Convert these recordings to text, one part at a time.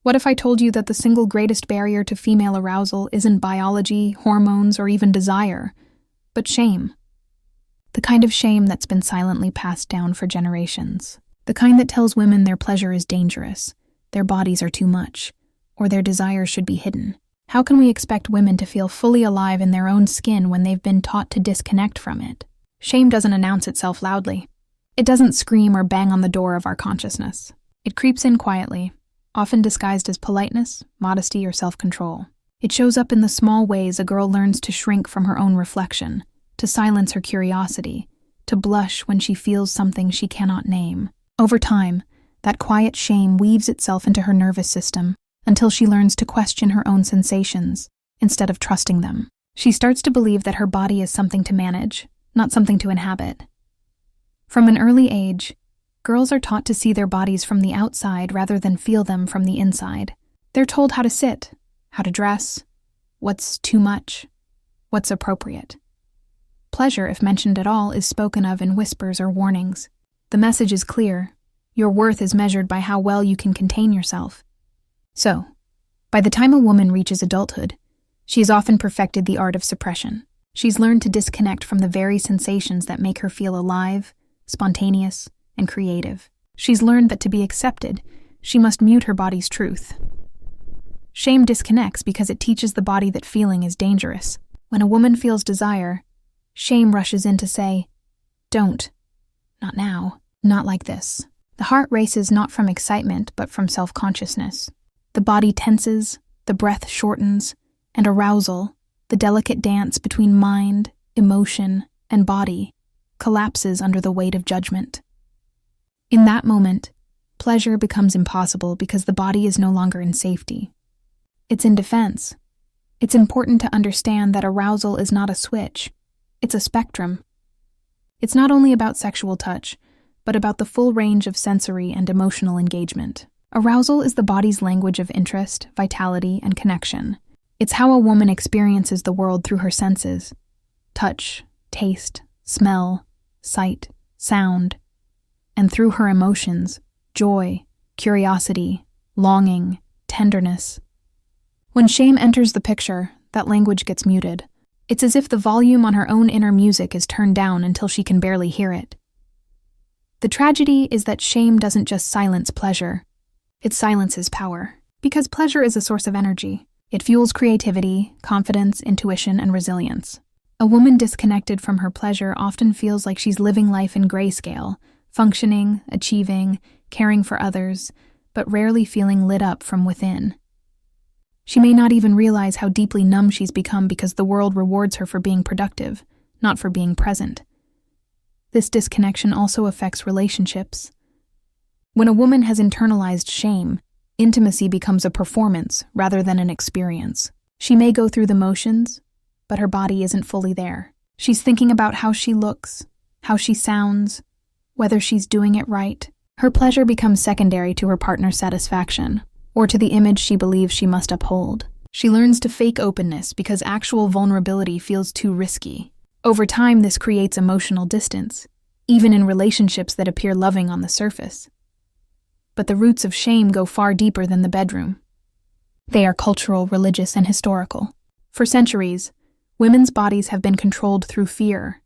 What if I told you that the single greatest barrier to female arousal isn't biology, hormones, or even desire, but shame? The kind of shame that's been silently passed down for generations. The kind that tells women their pleasure is dangerous, their bodies are too much, or their desires should be hidden. How can we expect women to feel fully alive in their own skin when they've been taught to disconnect from it? Shame doesn't announce itself loudly. It doesn't scream or bang on the door of our consciousness. It creeps in quietly, often disguised as politeness, modesty, or self-control. It shows up in the small ways a girl learns to shrink from her own reflection, to silence her curiosity, to blush when she feels something she cannot name. Over time, that quiet shame weaves itself into her nervous system until she learns to question her own sensations instead of trusting them. She starts to believe that her body is something to manage, not something to inhabit. From an early age, girls are taught to see their bodies from the outside rather than feel them from the inside. They're told how to sit, how to dress, what's too much, what's appropriate. Pleasure, if mentioned at all, is spoken of in whispers or warnings. The message is clear. Your worth is measured by how well you can contain yourself. So, by the time a woman reaches adulthood, she has often perfected the art of suppression. She's learned to disconnect from the very sensations that make her feel alive, spontaneous, and creative. She's learned that to be accepted, she must mute her body's truth. Shame disconnects because it teaches the body that feeling is dangerous. When a woman feels desire, shame rushes in to say, "Don't. Not now. Not like this." The heart races not from excitement, but from self-consciousness. The body tenses, the breath shortens, and arousal, the delicate dance between mind, emotion, and body, collapses under the weight of judgment. In that moment, pleasure becomes impossible because the body is no longer in safety. It's in defense. It's important to understand that arousal is not a switch. It's a spectrum. It's not only about sexual touch, but about the full range of sensory and emotional engagement. Arousal is the body's language of interest, vitality, and connection. It's how a woman experiences the world through her senses: touch, taste, smell, sight, sound, and through her emotions: joy, curiosity, longing, tenderness. When shame enters the picture, that language gets muted. It's as if the volume on her own inner music is turned down until she can barely hear it. The tragedy is that shame doesn't just silence pleasure, it silences power. Because pleasure is a source of energy. It fuels creativity, confidence, intuition, and resilience. A woman disconnected from her pleasure often feels like she's living life in grayscale, functioning, achieving, caring for others, but rarely feeling lit up from within. She may not even realize how deeply numb she's become because the world rewards her for being productive, not for being present. This disconnection also affects relationships. When a woman has internalized shame, intimacy becomes a performance rather than an experience. She may go through the motions, but her body isn't fully there. She's thinking about how she looks, how she sounds, whether she's doing it right. Her pleasure becomes secondary to her partner's satisfaction, or to the image she believes she must uphold. She learns to fake openness because actual vulnerability feels too risky. Over time, this creates emotional distance, even in relationships that appear loving on the surface. But the roots of shame go far deeper than the bedroom. They are cultural, religious, and historical. For centuries, women's bodies have been controlled through fear.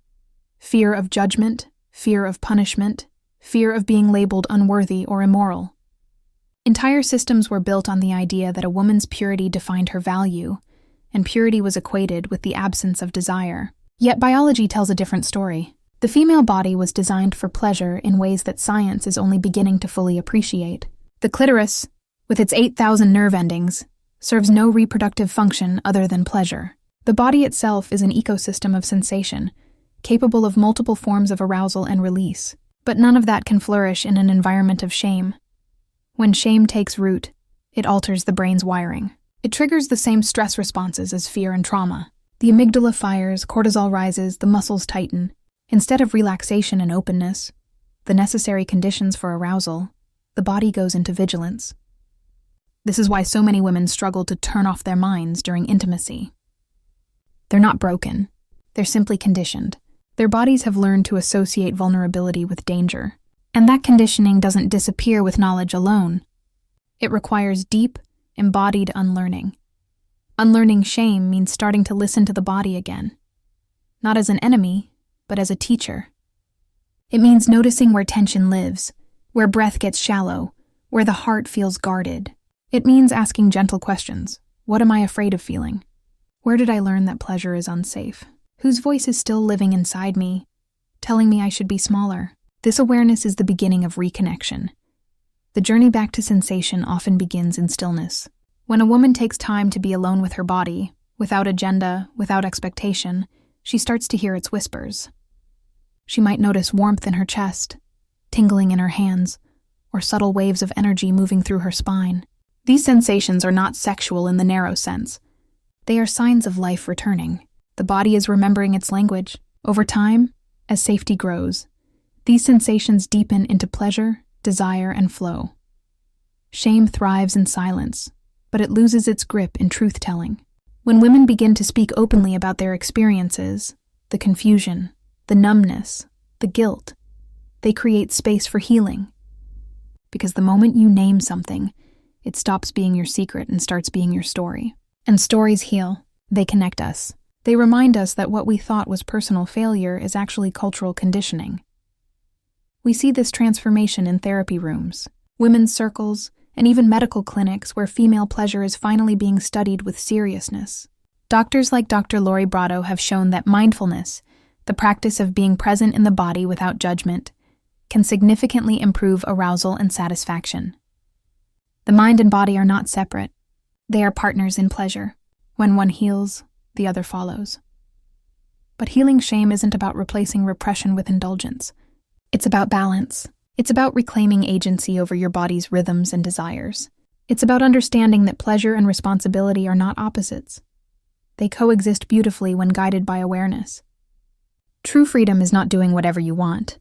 Fear of judgment, fear of punishment, fear of being labeled unworthy or immoral. Entire systems were built on the idea that a woman's purity defined her value, and purity was equated with the absence of desire. Yet biology tells a different story. The female body was designed for pleasure in ways that science is only beginning to fully appreciate. The clitoris, with its 8,000 nerve endings, serves no reproductive function other than pleasure. The body itself is an ecosystem of sensation, capable of multiple forms of arousal and release. But none of that can flourish in an environment of shame. When shame takes root, it alters the brain's wiring. It triggers the same stress responses as fear and trauma. The amygdala fires, cortisol rises, the muscles tighten. Instead of relaxation and openness, the necessary conditions for arousal, the body goes into vigilance. This is why so many women struggle to turn off their minds during intimacy. They're not broken. They're simply conditioned. Their bodies have learned to associate vulnerability with danger. And that conditioning doesn't disappear with knowledge alone. It requires deep, embodied unlearning. Unlearning shame means starting to listen to the body again, not as an enemy, but as a teacher. It means noticing where tension lives, where breath gets shallow, where the heart feels guarded. It means asking gentle questions. What am I afraid of feeling? Where did I learn that pleasure is unsafe? Whose voice is still living inside me, telling me I should be smaller? This awareness is the beginning of reconnection. The journey back to sensation often begins in stillness. When a woman takes time to be alone with her body, without agenda, without expectation, she starts to hear its whispers. She might notice warmth in her chest, tingling in her hands, or subtle waves of energy moving through her spine. These sensations are not sexual in the narrow sense. They are signs of life returning. The body is remembering its language. Over time, as safety grows, these sensations deepen into pleasure, desire, and flow. Shame thrives in silence, but it loses its grip in truth-telling. When women begin to speak openly about their experiences, the confusion, the numbness, the guilt, they create space for healing. Because the moment you name something, it stops being your secret and starts being your story. And stories heal. They connect us. They remind us that what we thought was personal failure is actually cultural conditioning. We see this transformation in therapy rooms, women's circles, and even medical clinics where female pleasure is finally being studied with seriousness. Doctors like Dr. Lori Brotto have shown that mindfulness, the practice of being present in the body without judgment, can significantly improve arousal and satisfaction. The mind and body are not separate. They are partners in pleasure. When one heals, the other follows. But healing shame isn't about replacing repression with indulgence. It's about balance. It's about reclaiming agency over your body's rhythms and desires. It's about understanding that pleasure and responsibility are not opposites. They coexist beautifully when guided by awareness. True freedom is not doing whatever you want.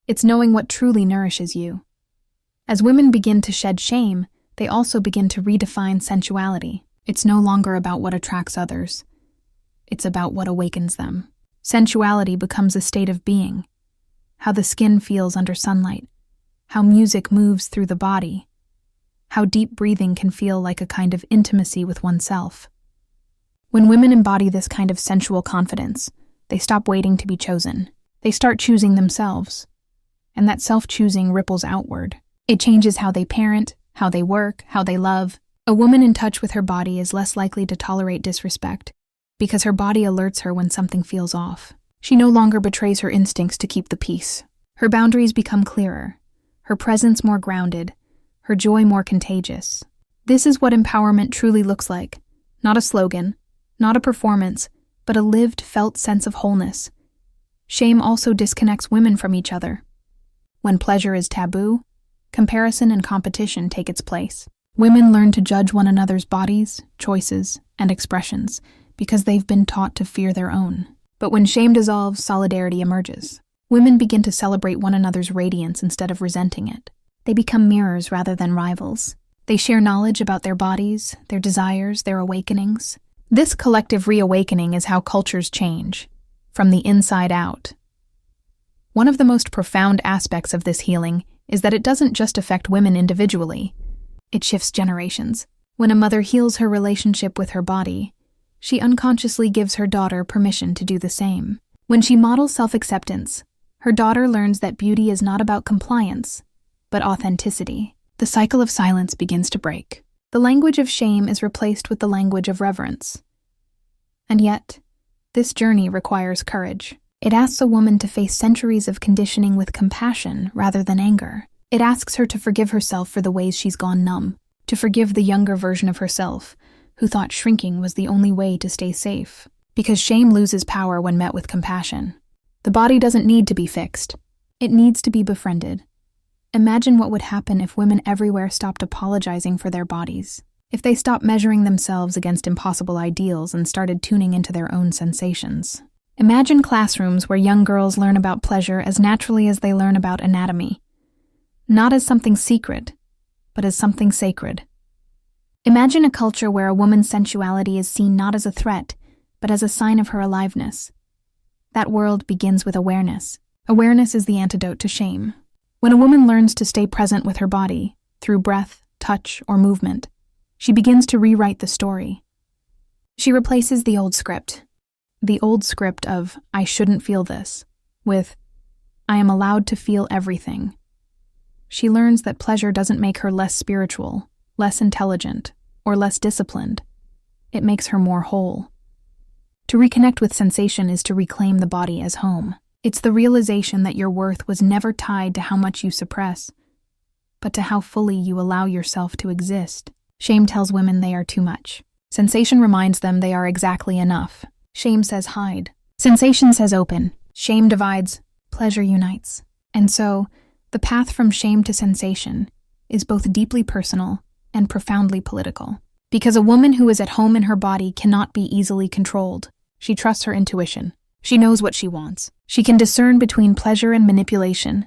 It's knowing what truly nourishes you. As women begin to shed shame, they also begin to redefine sensuality. It's no longer about what attracts others. It's about what awakens them. Sensuality becomes a state of being. How the skin feels under sunlight. How music moves through the body. How deep breathing can feel like a kind of intimacy with oneself. When women embody this kind of sensual confidence, they stop waiting to be chosen. They start choosing themselves. And that self-choosing ripples outward. It changes how they parent, how they work, how they love. A woman in touch with her body is less likely to tolerate disrespect because her body alerts her when something feels off. She no longer betrays her instincts to keep the peace. Her boundaries become clearer, her presence more grounded, her joy more contagious. This is what empowerment truly looks like. Not a slogan, not a performance, but a lived, felt sense of wholeness. Shame also disconnects women from each other. When pleasure is taboo, comparison and competition take its place. Women learn to judge one another's bodies, choices, and expressions because they've been taught to fear their own. But when shame dissolves, solidarity emerges. Women begin to celebrate one another's radiance instead of resenting it. They become mirrors rather than rivals. They share knowledge about their bodies, their desires, their awakenings. This collective reawakening is how cultures change, from the inside out. One of the most profound aspects of this healing is that it doesn't just affect women individually. It shifts generations. When a mother heals her relationship with her body, she unconsciously gives her daughter permission to do the same. When she models self-acceptance, her daughter learns that beauty is not about compliance, but authenticity. The cycle of silence begins to break. The language of shame is replaced with the language of reverence. And yet, this journey requires courage. It asks a woman to face centuries of conditioning with compassion rather than anger. It asks her to forgive herself for the ways she's gone numb, to forgive the younger version of herself who thought shrinking was the only way to stay safe. Because shame loses power when met with compassion. The body doesn't need to be fixed. It needs to be befriended. Imagine what would happen if women everywhere stopped apologizing for their bodies. If they stopped measuring themselves against impossible ideals and started tuning into their own sensations. Imagine classrooms where young girls learn about pleasure as naturally as they learn about anatomy. Not as something secret, but as something sacred. Imagine a culture where a woman's sensuality is seen not as a threat, but as a sign of her aliveness. That world begins with awareness. Awareness is the antidote to shame. When a woman learns to stay present with her body, through breath, touch, or movement, She begins to rewrite the story. She replaces the old script of "I shouldn't feel this" with "I am allowed to feel everything." She learns that pleasure doesn't make her less spiritual, less intelligent, or less disciplined. It makes her more whole. To reconnect with sensation is to reclaim the body as home. It's the realization that your worth was never tied to how much you suppress, but to how fully you allow yourself to exist. Shame tells women they are too much. Sensation reminds them they are exactly enough. Shame says hide. Sensation says open. Shame divides. Pleasure unites. And so, the path from shame to sensation is both deeply personal and profoundly political. Because a woman who is at home in her body cannot be easily controlled. She trusts her intuition. She knows what she wants. She can discern between pleasure and manipulation,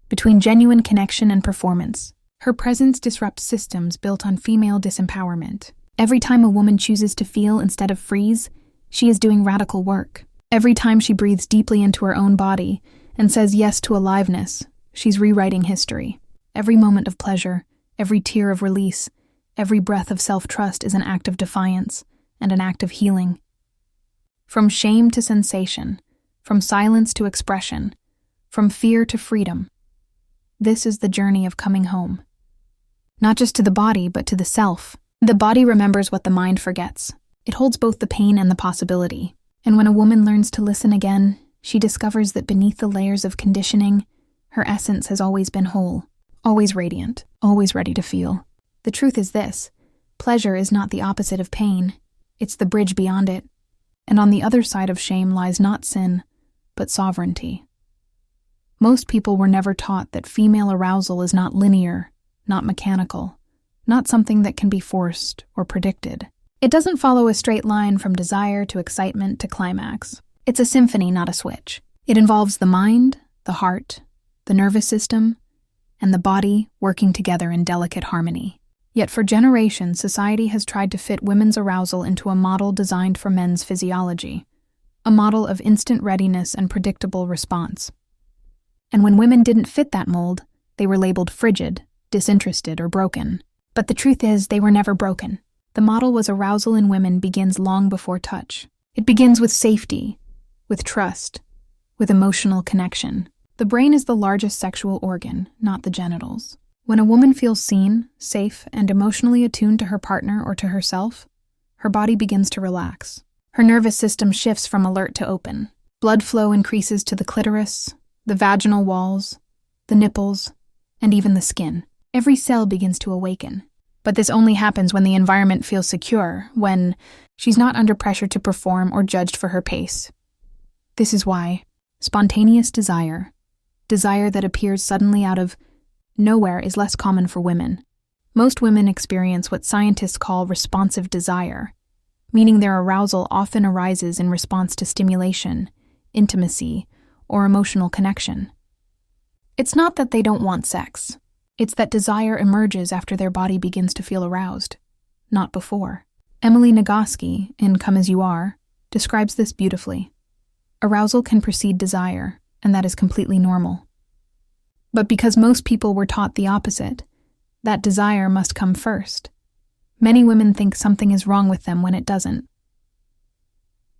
between genuine connection and performance. Her presence disrupts systems built on female disempowerment. Every time a woman chooses to feel instead of freeze, she is doing radical work. Every time she breathes deeply into her own body and says yes to aliveness, she's rewriting history. Every moment of pleasure, every tear of release, every breath of self-trust is an act of defiance and an act of healing. From shame to sensation, from silence to expression, from fear to freedom. This is the journey of coming home. Not just to the body, but to the self. The body remembers what the mind forgets. It holds both the pain and the possibility. And when a woman learns to listen again, she discovers that beneath the layers of conditioning, her essence has always been whole, always radiant, always ready to feel. The truth is this: pleasure is not the opposite of pain. It's the bridge beyond it. And on the other side of shame lies not sin, but sovereignty. Most people were never taught that female arousal is not linear, not mechanical, not something that can be forced or predicted. It doesn't follow a straight line from desire to excitement to climax. It's a symphony, not a switch. It involves the mind, the heart, the nervous system, and the body working together in delicate harmony. Yet for generations, society has tried to fit women's arousal into a model designed for men's physiology, a model of instant readiness and predictable response. And when women didn't fit that mold, they were labeled frigid, disinterested, or broken. But the truth is, they were never broken. The model was arousal in women begins long before touch. It begins with safety, with trust, with emotional connection. The brain is the largest sexual organ, not the genitals. When a woman feels seen, safe, and emotionally attuned to her partner or to herself, her body begins to relax. Her nervous system shifts from alert to open. Blood flow increases to the clitoris, the vaginal walls, the nipples, and even the skin. Every cell begins to awaken. But this only happens when the environment feels secure, when she's not under pressure to perform or judged for her pace. This is why spontaneous desire that appears suddenly out of nowhere, is less common for women. Most women experience what scientists call responsive desire, meaning their arousal often arises in response to stimulation, intimacy, or emotional connection. It's not that they don't want sex. It's that desire emerges after their body begins to feel aroused, not before. Emily Nagoski, in Come As You Are, describes this beautifully. Arousal can precede desire, and that is completely normal. But because most people were taught the opposite, that desire must come first. Many women think something is wrong with them when it doesn't.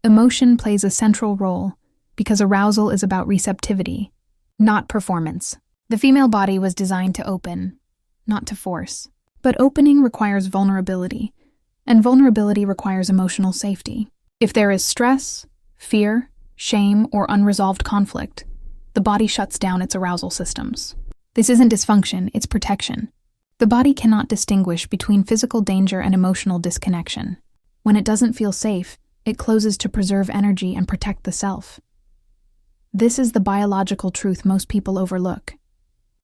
Emotion plays a central role because arousal is about receptivity, not performance. The female body was designed to open, not to force. But opening requires vulnerability, and vulnerability requires emotional safety. If there is stress, fear, shame, or unresolved conflict, the body shuts down its arousal systems. This isn't dysfunction, it's protection. The body cannot distinguish between physical danger and emotional disconnection. When it doesn't feel safe, it closes to preserve energy and protect the self. This is the biological truth most people overlook.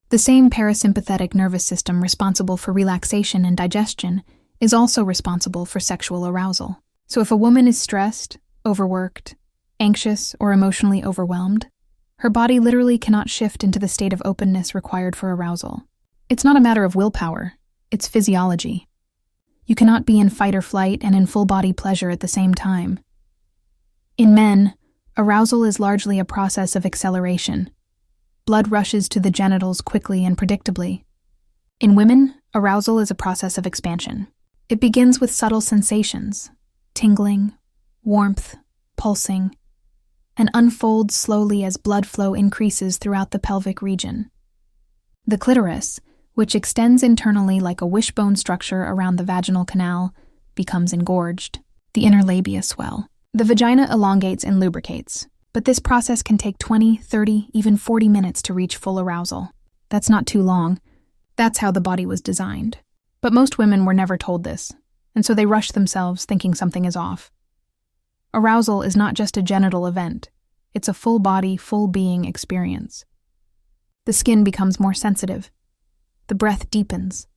The same parasympathetic nervous system responsible for relaxation and digestion is also responsible for sexual arousal. So if a woman is stressed, overworked, anxious, or emotionally overwhelmed, her body literally cannot shift into the state of openness required for arousal. It's not a matter of willpower, it's physiology. You cannot be in fight or flight and in full-body pleasure at the same time. In men, arousal is largely a process of acceleration. Blood rushes to the genitals quickly and predictably. In women, arousal is a process of expansion. It begins with subtle sensations, tingling, warmth, pulsing, and unfolds slowly as blood flow increases throughout the pelvic region. The clitoris, which extends internally like a wishbone structure around the vaginal canal, becomes engorged. The inner labia swell. The vagina elongates and lubricates, but this process can take 20, 30, even 40 minutes to reach full arousal. That's not too long. That's how the body was designed. But most women were never told this, and so they rush themselves thinking something is off. Arousal is not just a genital event. It's a full body, full being experience. The skin becomes more sensitive. The breath deepens.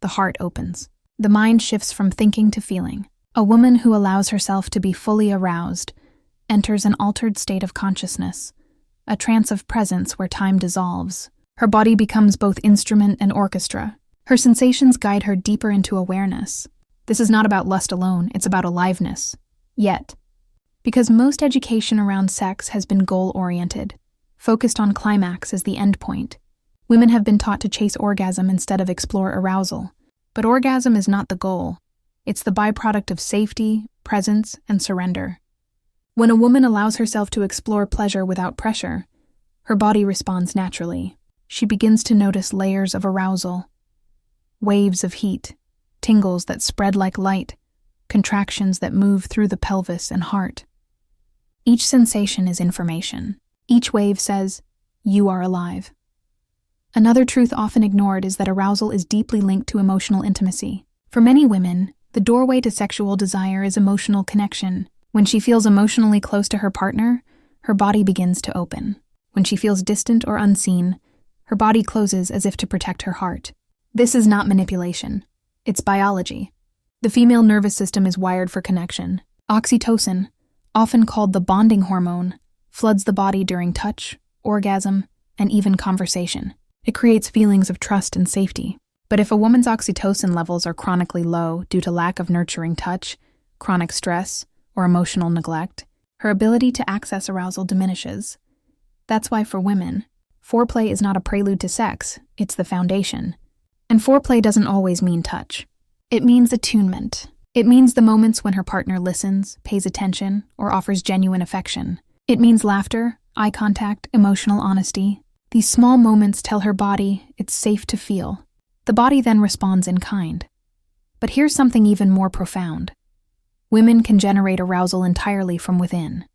The heart opens. The mind shifts from thinking to feeling. A woman who allows herself to be fully aroused enters an altered state of consciousness, a trance of presence where time dissolves. Her body becomes both instrument and orchestra. Her sensations guide her deeper into awareness. This is not about lust alone, it's about aliveness. Yet, because most education around sex has been goal-oriented, focused on climax as the end point, women have been taught to chase orgasm instead of explore arousal. But orgasm is not the goal. It's the byproduct of safety, presence, and surrender. When a woman allows herself to explore pleasure without pressure, her body responds naturally. She begins to notice layers of arousal, waves of heat, tingles that spread like light, contractions that move through the pelvis and heart. Each sensation is information. Each wave says, "You are alive." Another truth often ignored is that arousal is deeply linked to emotional intimacy. For many women, the doorway to sexual desire is emotional connection. When she feels emotionally close to her partner, her body begins to open. When she feels distant or unseen, her body closes as if to protect her heart. This is not manipulation. It's biology. The female nervous system is wired for connection. Oxytocin, often called the bonding hormone, floods the body during touch, orgasm, and even conversation. It creates feelings of trust and safety. But if a woman's oxytocin levels are chronically low due to lack of nurturing touch, chronic stress, or emotional neglect, her ability to access arousal diminishes. That's why for women, foreplay is not a prelude to sex, it's the foundation. And foreplay doesn't always mean touch. It means attunement. It means the moments when her partner listens, pays attention, or offers genuine affection. It means laughter, eye contact, emotional honesty. These small moments tell her body it's safe to feel. The body then responds in kind. But here's something even more profound. Women can generate arousal entirely from within.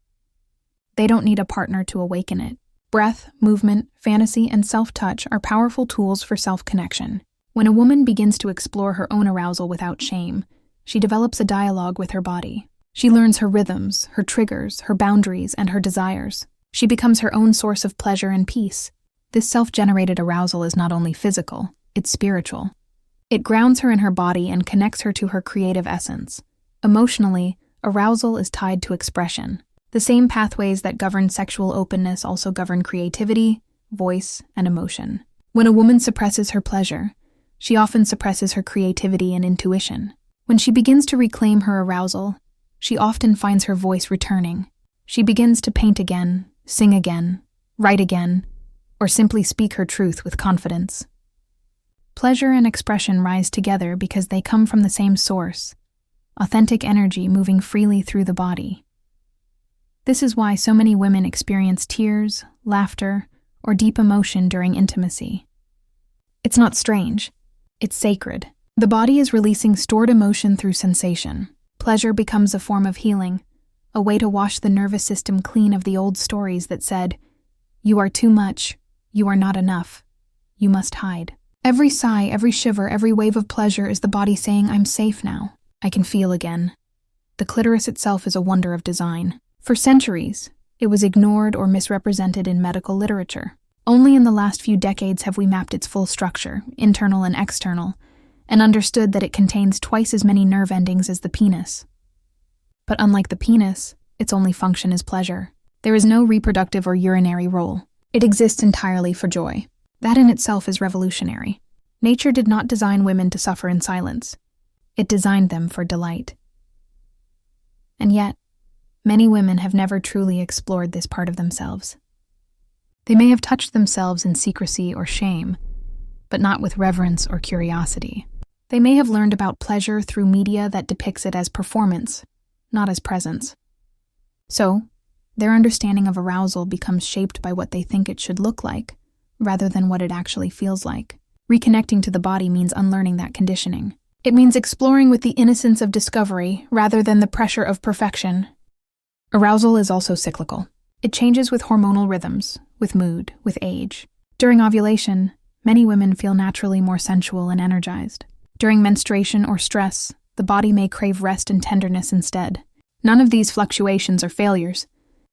They don't need a partner to awaken it. Breath, movement, fantasy, and self-touch are powerful tools for self-connection. When a woman begins to explore her own arousal without shame, she develops a dialogue with her body. She learns her rhythms, her triggers, her boundaries, and her desires. She becomes her own source of pleasure and peace. This self-generated arousal is not only physical, it's spiritual. It grounds her in her body and connects her to her creative essence. Emotionally, arousal is tied to expression. The same pathways that govern sexual openness also govern creativity, voice, and emotion. When a woman suppresses her pleasure, she often suppresses her creativity and intuition. When she begins to reclaim her arousal, she often finds her voice returning. She begins to paint again, sing again, write again, or simply speak her truth with confidence. Pleasure and expression rise together because they come from the same source, authentic energy moving freely through the body. This is why so many women experience tears, laughter, or deep emotion during intimacy. It's not strange. It's sacred. The body is releasing stored emotion through sensation. Pleasure becomes a form of healing, a way to wash the nervous system clean of the old stories that said, "You are too much, you are not enough, you must hide." Every sigh, every shiver, every wave of pleasure is the body saying, "I'm safe now. I can feel again." The clitoris itself is a wonder of design. For centuries, it was ignored or misrepresented in medical literature. Only in the last few decades have we mapped its full structure, internal and external, and understood that it contains twice as many nerve endings as the penis. But unlike the penis, its only function is pleasure. There is no reproductive or urinary role. It exists entirely for joy. That in itself is revolutionary. Nature did not design women to suffer in silence. It designed them for delight. And yet, many women have never truly explored this part of themselves. They may have touched themselves in secrecy or shame, but not with reverence or curiosity. They may have learned about pleasure through media that depicts it as performance, not as presence. So, their understanding of arousal becomes shaped by what they think it should look like, rather than what it actually feels like. Reconnecting to the body means unlearning that conditioning. It means exploring with the innocence of discovery rather than the pressure of perfection. Arousal is also cyclical. It changes with hormonal rhythms, with mood, with age. During ovulation, many women feel naturally more sensual and energized. During menstruation or stress, the body may crave rest and tenderness instead. None of these fluctuations are failures.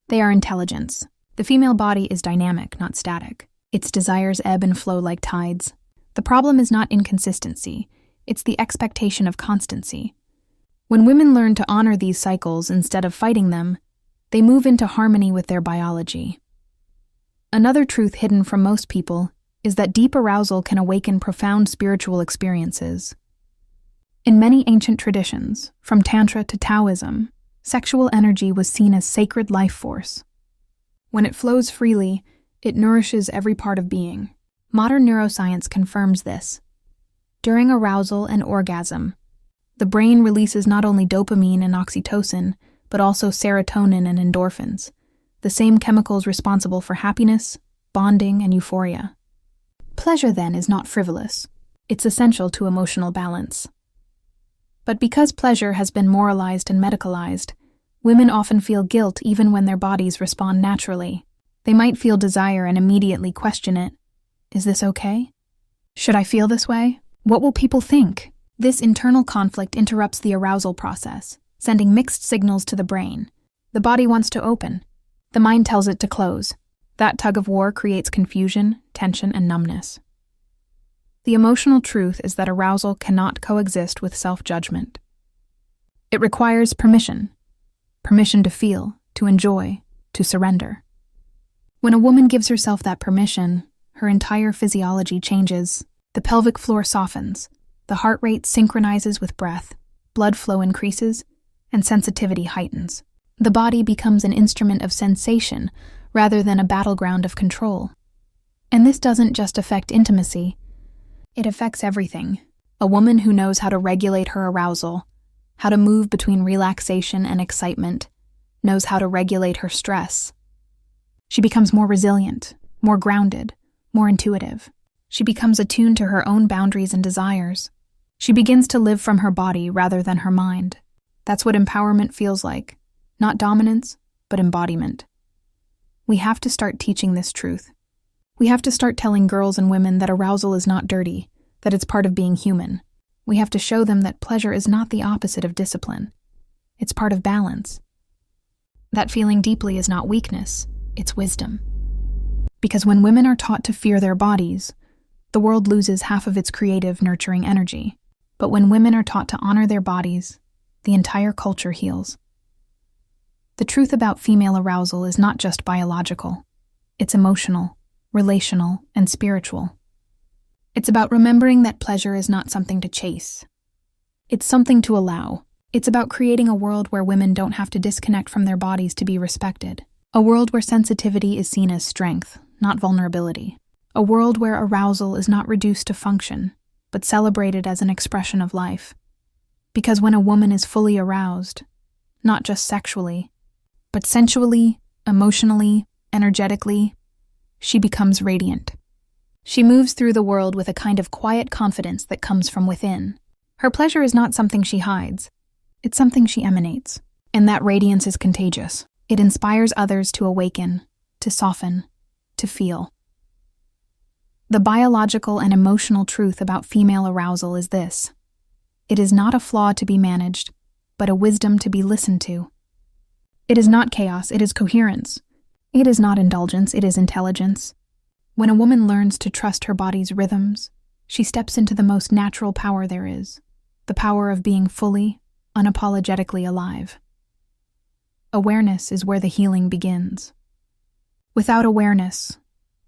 They are intelligence. The female body is dynamic, not static. Its desires ebb and flow like tides. The problem is not inconsistency. It's the expectation of constancy. When women learn to honor these cycles instead of fighting them, they move into harmony with their biology. Another truth hidden from most people is that deep arousal can awaken profound spiritual experiences. In many ancient traditions, from Tantra to Taoism, sexual energy was seen as sacred life force. When it flows freely, it nourishes every part of being. Modern neuroscience confirms this. During arousal and orgasm, the brain releases not only dopamine and oxytocin, but also serotonin and endorphins, the same chemicals responsible for happiness, bonding, and euphoria. Pleasure, then, is not frivolous. It's essential to emotional balance. But because pleasure has been moralized and medicalized, women often feel guilt even when their bodies respond naturally. They might feel desire and immediately question it. Is this okay? Should I feel this way? What will people think? This internal conflict interrupts the arousal process, sending mixed signals to the brain. The body wants to open. The mind tells it to close. That tug of war creates confusion, tension, and numbness. The emotional truth is that arousal cannot coexist with self-judgment. It requires permission. Permission to feel, to enjoy, to surrender. When a woman gives herself that permission, her entire physiology changes. The pelvic floor softens, the heart rate synchronizes with breath, blood flow increases, and sensitivity heightens. The body becomes an instrument of sensation rather than a battleground of control. And this doesn't just affect intimacy, it affects everything. A woman who knows how to regulate her arousal, how to move between relaxation and excitement, knows how to regulate her stress. She becomes more resilient, more grounded, more intuitive. She becomes attuned to her own boundaries and desires. She begins to live from her body rather than her mind. That's what empowerment feels like. Not dominance, but embodiment. We have to start teaching this truth. We have to start telling girls and women that arousal is not dirty, that it's part of being human. We have to show them that pleasure is not the opposite of discipline. It's part of balance. That feeling deeply is not weakness, it's wisdom. Because when women are taught to fear their bodies, the world loses half of its creative, nurturing energy. But when women are taught to honor their bodies, the entire culture heals. The truth about female arousal is not just biological. It's emotional, relational, and spiritual. It's about remembering that pleasure is not something to chase. It's something to allow. It's about creating a world where women don't have to disconnect from their bodies to be respected. A world where sensitivity is seen as strength, not vulnerability. A world where arousal is not reduced to function, but celebrated as an expression of life. Because when a woman is fully aroused, not just sexually, but sensually, emotionally, energetically, she becomes radiant. She moves through the world with a kind of quiet confidence that comes from within. Her pleasure is not something she hides. It's something she emanates. And that radiance is contagious. It inspires others to awaken, to soften, to feel. The biological and emotional truth about female arousal is this. It is not a flaw to be managed, but a wisdom to be listened to. It is not chaos, it is coherence. It is not indulgence, it is intelligence. When a woman learns to trust her body's rhythms, she steps into the most natural power there is, the power of being fully, unapologetically alive. Awareness is where the healing begins. Without awareness,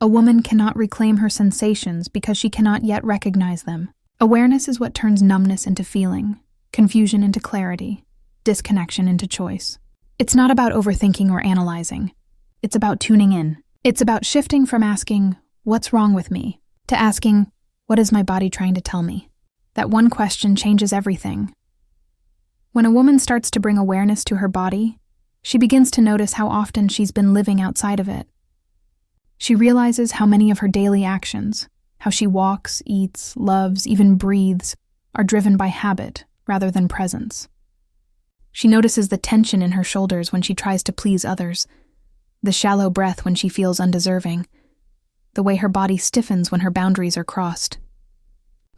a woman cannot reclaim her sensations because she cannot yet recognize them. Awareness is what turns numbness into feeling, confusion into clarity, disconnection into choice. It's not about overthinking or analyzing. It's about tuning in. It's about shifting from asking, "What's wrong with me?" to asking, "What is my body trying to tell me?" That one question changes everything. When a woman starts to bring awareness to her body, she begins to notice how often she's been living outside of it. She realizes how many of her daily actions, how she walks, eats, loves, even breathes, are driven by habit rather than presence. She notices the tension in her shoulders when she tries to please others, the shallow breath when she feels undeserving, the way her body stiffens when her boundaries are crossed.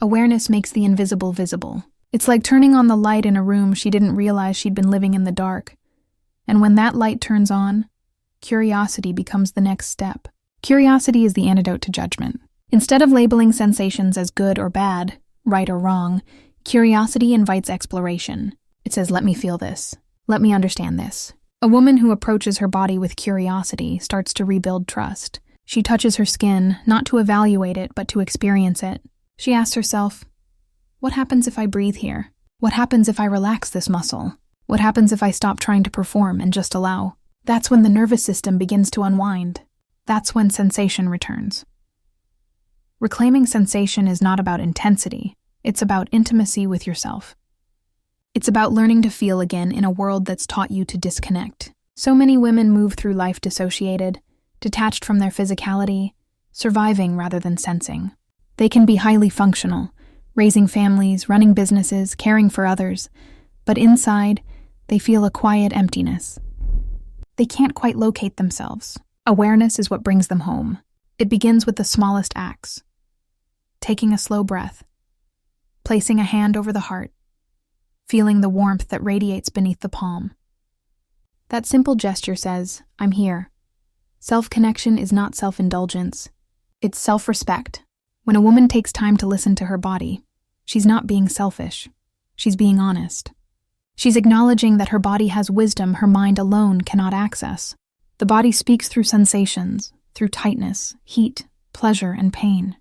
Awareness makes the invisible visible. It's like turning on the light in a room she didn't realize she'd been living in the dark. And when that light turns on, curiosity becomes the next step. Curiosity is the antidote to judgment. Instead of labeling sensations as good or bad, right or wrong, curiosity invites exploration. It says, let me feel this. Let me understand this. A woman who approaches her body with curiosity starts to rebuild trust. She touches her skin, not to evaluate it, but to experience it. She asks herself, what happens if I breathe here? What happens if I relax this muscle? What happens if I stop trying to perform and just allow? That's when the nervous system begins to unwind. That's when sensation returns. Reclaiming sensation is not about intensity. It's about intimacy with yourself. It's about learning to feel again in a world that's taught you to disconnect. So many women move through life dissociated, detached from their physicality, surviving rather than sensing. They can be highly functional, raising families, running businesses, caring for others, but inside, they feel a quiet emptiness. They can't quite locate themselves. Awareness is what brings them home. It begins with the smallest acts. Taking a slow breath, placing a hand over the heart, feeling the warmth that radiates beneath the palm. That simple gesture says, I'm here. Self-connection is not self-indulgence. It's self-respect. When a woman takes time to listen to her body, she's not being selfish. She's being honest. She's acknowledging that her body has wisdom her mind alone cannot access. The body speaks through sensations, through tightness, heat, pleasure, and pain.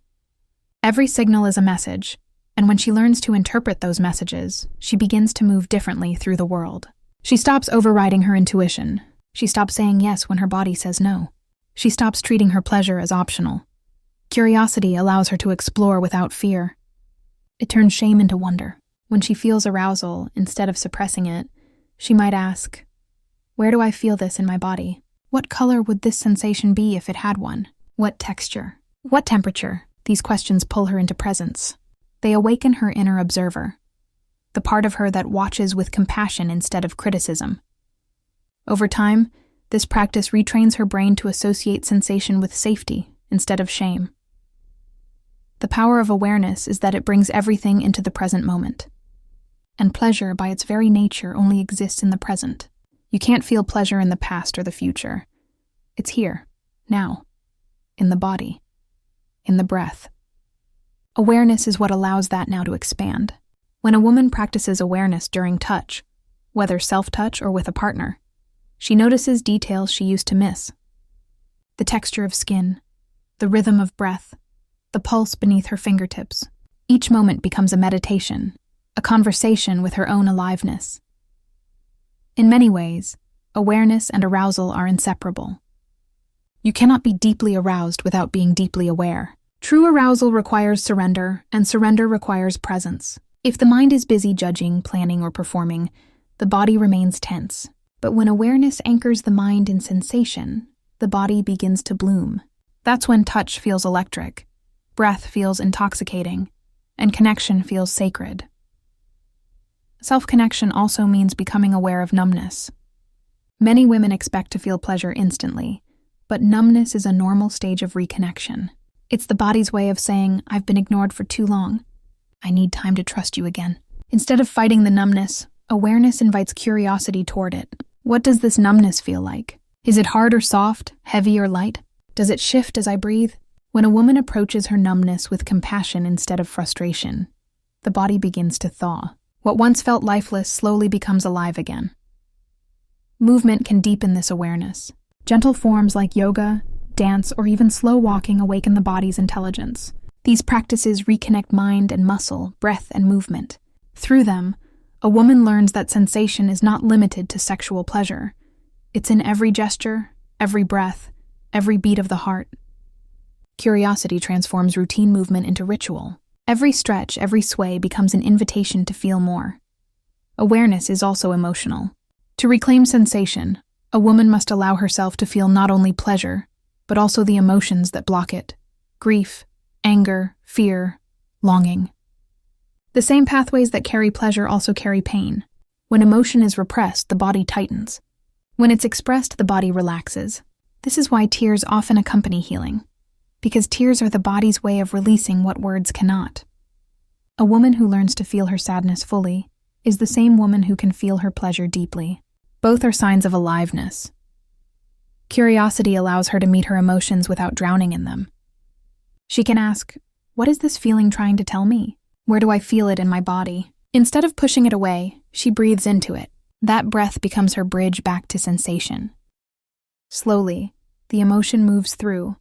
Every signal is a message, and when she learns to interpret those messages, she begins to move differently through the world. She stops overriding her intuition. She stops saying yes when her body says no. She stops treating her pleasure as optional. Curiosity allows her to explore without fear. It turns shame into wonder. When she feels arousal, instead of suppressing it, she might ask, where do I feel this in my body? What color would this sensation be if it had one? What texture? What temperature? These questions pull her into presence. They awaken her inner observer, the part of her that watches with compassion instead of criticism. Over time, this practice retrains her brain to associate sensation with safety instead of shame. The power of awareness is that it brings everything into the present moment. And pleasure, by its very nature, only exists in the present. You can't feel pleasure in the past or the future. It's here, now, in the body, in the breath. Awareness is what allows that now to expand. When a woman practices awareness during touch, whether self-touch or with a partner, she notices details she used to miss. The texture of skin, the rhythm of breath, the pulse beneath her fingertips. Each moment becomes a meditation, a conversation with her own aliveness. In many ways, awareness and arousal are inseparable. You cannot be deeply aroused without being deeply aware. True arousal requires surrender, and surrender requires presence. If the mind is busy judging, planning, or performing, the body remains tense. But when awareness anchors the mind in sensation, the body begins to bloom. That's when touch feels electric, breath feels intoxicating, and connection feels sacred. Self-connection also means becoming aware of numbness. Many women expect to feel pleasure instantly, but numbness is a normal stage of reconnection. It's the body's way of saying, I've been ignored for too long. I need time to trust you again. Instead of fighting the numbness, awareness invites curiosity toward it. What does this numbness feel like? Is it hard or soft, heavy or light? Does it shift as I breathe? When a woman approaches her numbness with compassion instead of frustration, the body begins to thaw. What once felt lifeless slowly becomes alive again. Movement can deepen this awareness. Gentle forms like yoga, dance, or even slow walking awaken the body's intelligence. These practices reconnect mind and muscle, breath and movement. Through them, a woman learns that sensation is not limited to sexual pleasure. It's in every gesture, every breath, every beat of the heart. Curiosity transforms routine movement into ritual. Every stretch, every sway becomes an invitation to feel more. Awareness is also emotional. To reclaim sensation, a woman must allow herself to feel not only pleasure, but also the emotions that block it: grief, anger, fear, longing. The same pathways that carry pleasure also carry pain. When emotion is repressed, the body tightens. When it's expressed, the body relaxes. This is why tears often accompany healing, because tears are the body's way of releasing what words cannot. A woman who learns to feel her sadness fully is the same woman who can feel her pleasure deeply. Both are signs of aliveness. Curiosity allows her to meet her emotions without drowning in them. She can ask, "What is this feeling trying to tell me? Where do I feel it in my body?" Instead of pushing it away, she breathes into it. That breath becomes her bridge back to sensation. Slowly, the emotion moves through,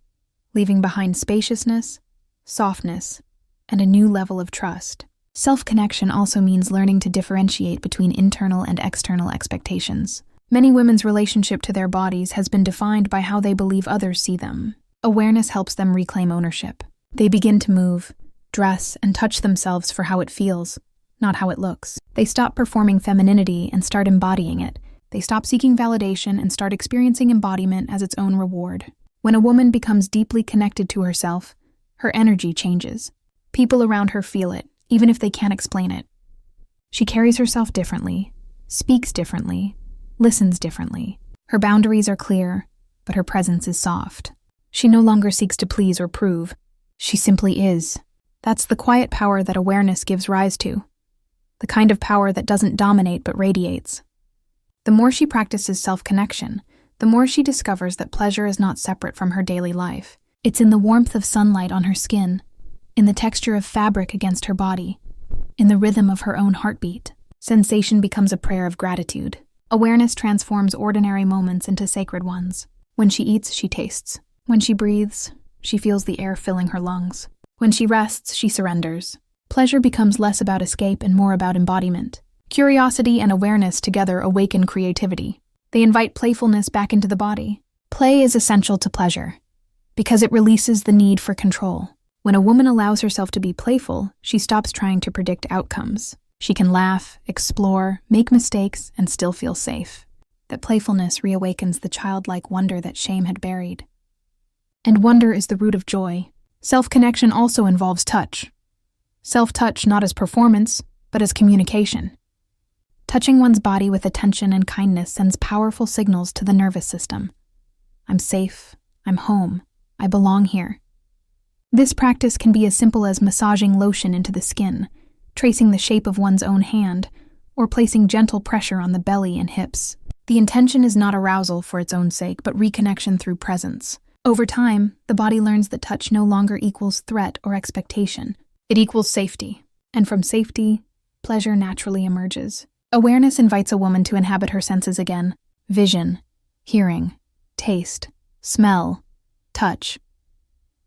leaving behind spaciousness, softness, and a new level of trust. Self-connection also means learning to differentiate between internal and external expectations. Many women's relationship to their bodies has been defined by how they believe others see them. Awareness helps them reclaim ownership. They begin to move, dress, and touch themselves for how it feels, not how it looks. They stop performing femininity and start embodying it. They stop seeking validation and start experiencing embodiment as its own reward. When a woman becomes deeply connected to herself, her energy changes. People around her feel it, even if they can't explain it. She carries herself differently, speaks differently, listens differently. Her boundaries are clear, but her presence is soft. She no longer seeks to please or prove. She simply is. That's the quiet power that awareness gives rise to. The kind of power that doesn't dominate but radiates. The more she practices self-connection, the more she discovers that pleasure is not separate from her daily life. It's in the warmth of sunlight on her skin, in the texture of fabric against her body, in the rhythm of her own heartbeat. Sensation becomes a prayer of gratitude. Awareness transforms ordinary moments into sacred ones. When she eats, she tastes. When she breathes, she feels the air filling her lungs. When she rests, she surrenders. Pleasure becomes less about escape and more about embodiment. Curiosity and awareness together awaken creativity. They invite playfulness back into the body. Play is essential to pleasure, because it releases the need for control. When a woman allows herself to be playful, she stops trying to predict outcomes. She can laugh, explore, make mistakes, and still feel safe. That playfulness reawakens the childlike wonder that shame had buried. And wonder is the root of joy. Self-connection also involves touch. Self-touch not as performance, but as communication. Touching one's body with attention and kindness sends powerful signals to the nervous system. I'm safe, I'm home, I belong here. This practice can be as simple as massaging lotion into the skin, tracing the shape of one's own hand, or placing gentle pressure on the belly and hips. The intention is not arousal for its own sake, but reconnection through presence. Over time, the body learns that touch no longer equals threat or expectation. It equals safety, and from safety, pleasure naturally emerges. Awareness invites a woman to inhabit her senses again. Vision, hearing, taste, smell, touch.